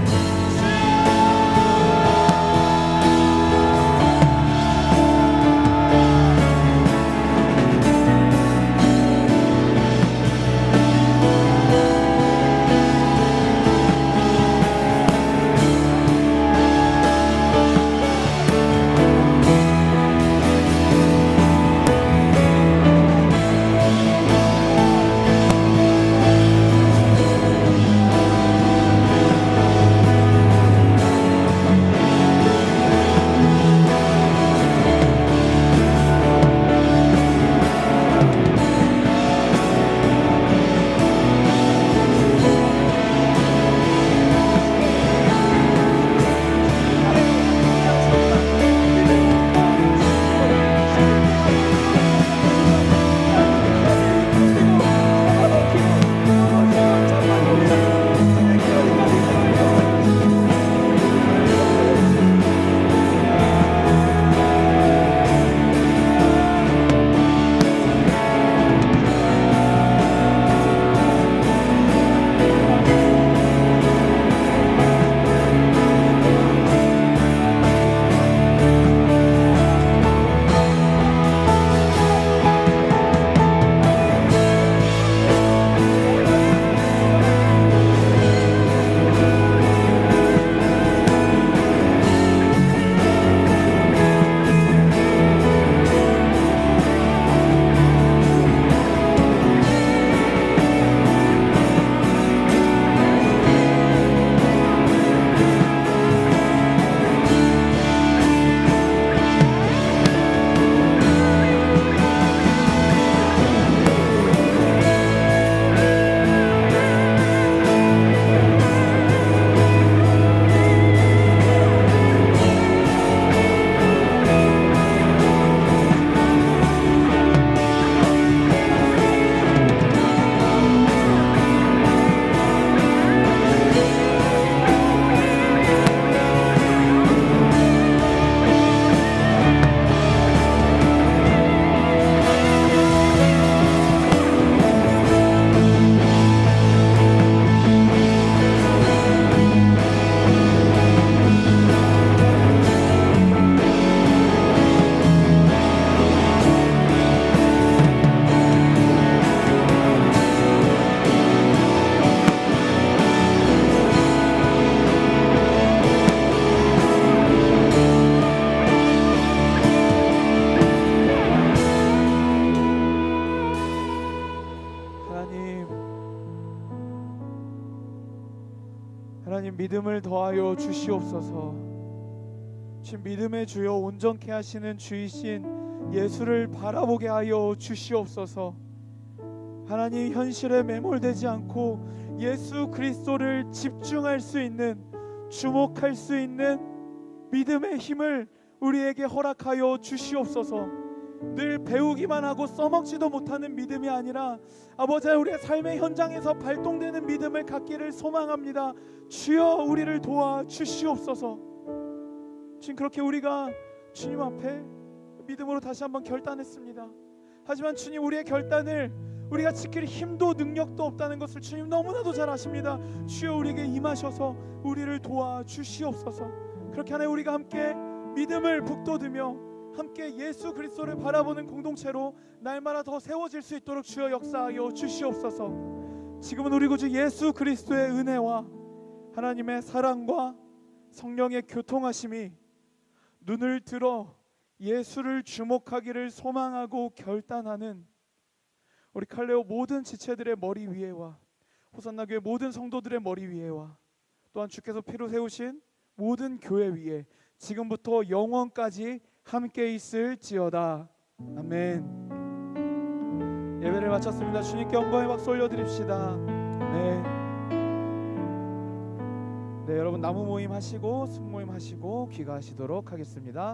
하나님, 믿음을 더하여 주시옵소서. 지금 믿음의 주여, 온전케 하시는 주이신 예수를 바라보게 하여 주시옵소서. 하나님, 현실에 매몰되지 않고 예수 그리스도를 집중할 수 있는 주목할 수 있는 믿음의 힘을 우리에게 허락하여 주시옵소서. 늘 배우기만 하고 써먹지도 못하는 믿음이 아니라 아버지 우리의 삶의 현장에서 발동되는 믿음을 갖기를 소망합니다. 주여 우리를 도와 주시옵소서. 지금 그렇게 우리가 주님 앞에 믿음으로 다시 한번 결단했습니다. 하지만 주님 우리의 결단을 우리가 지킬 힘도 능력도 없다는 것을 주님 너무나도 잘 아십니다. 주여 우리에게 임하셔서 우리를 도와 주시옵소서. 그렇게 하나님 우리가 함께 믿음을 북돋으며 함께 예수 그리스도를 바라보는 공동체로 날마다 더 세워질 수 있도록 주여 역사하여 주시옵소서. 지금은 우리 구주 예수 그리스도의 은혜와 하나님의 사랑과 성령의 교통하심이 눈을 들어 예수를 주목하기를 소망하고 결단하는 우리 칼레오 모든 지체들의 머리 위에와 호산나 교회 모든 성도들의 머리 위에와 또한 주께서 피로 세우신 모든 교회 위에 지금부터 영원까지 함께 있을지어다. 아멘. 예배를 마쳤습니다. 주님께 영광의 박수 올려드립시다. 네, 여러분 나무 모임 하시고 승 모임 하시고 귀가하시도록 하겠습니다.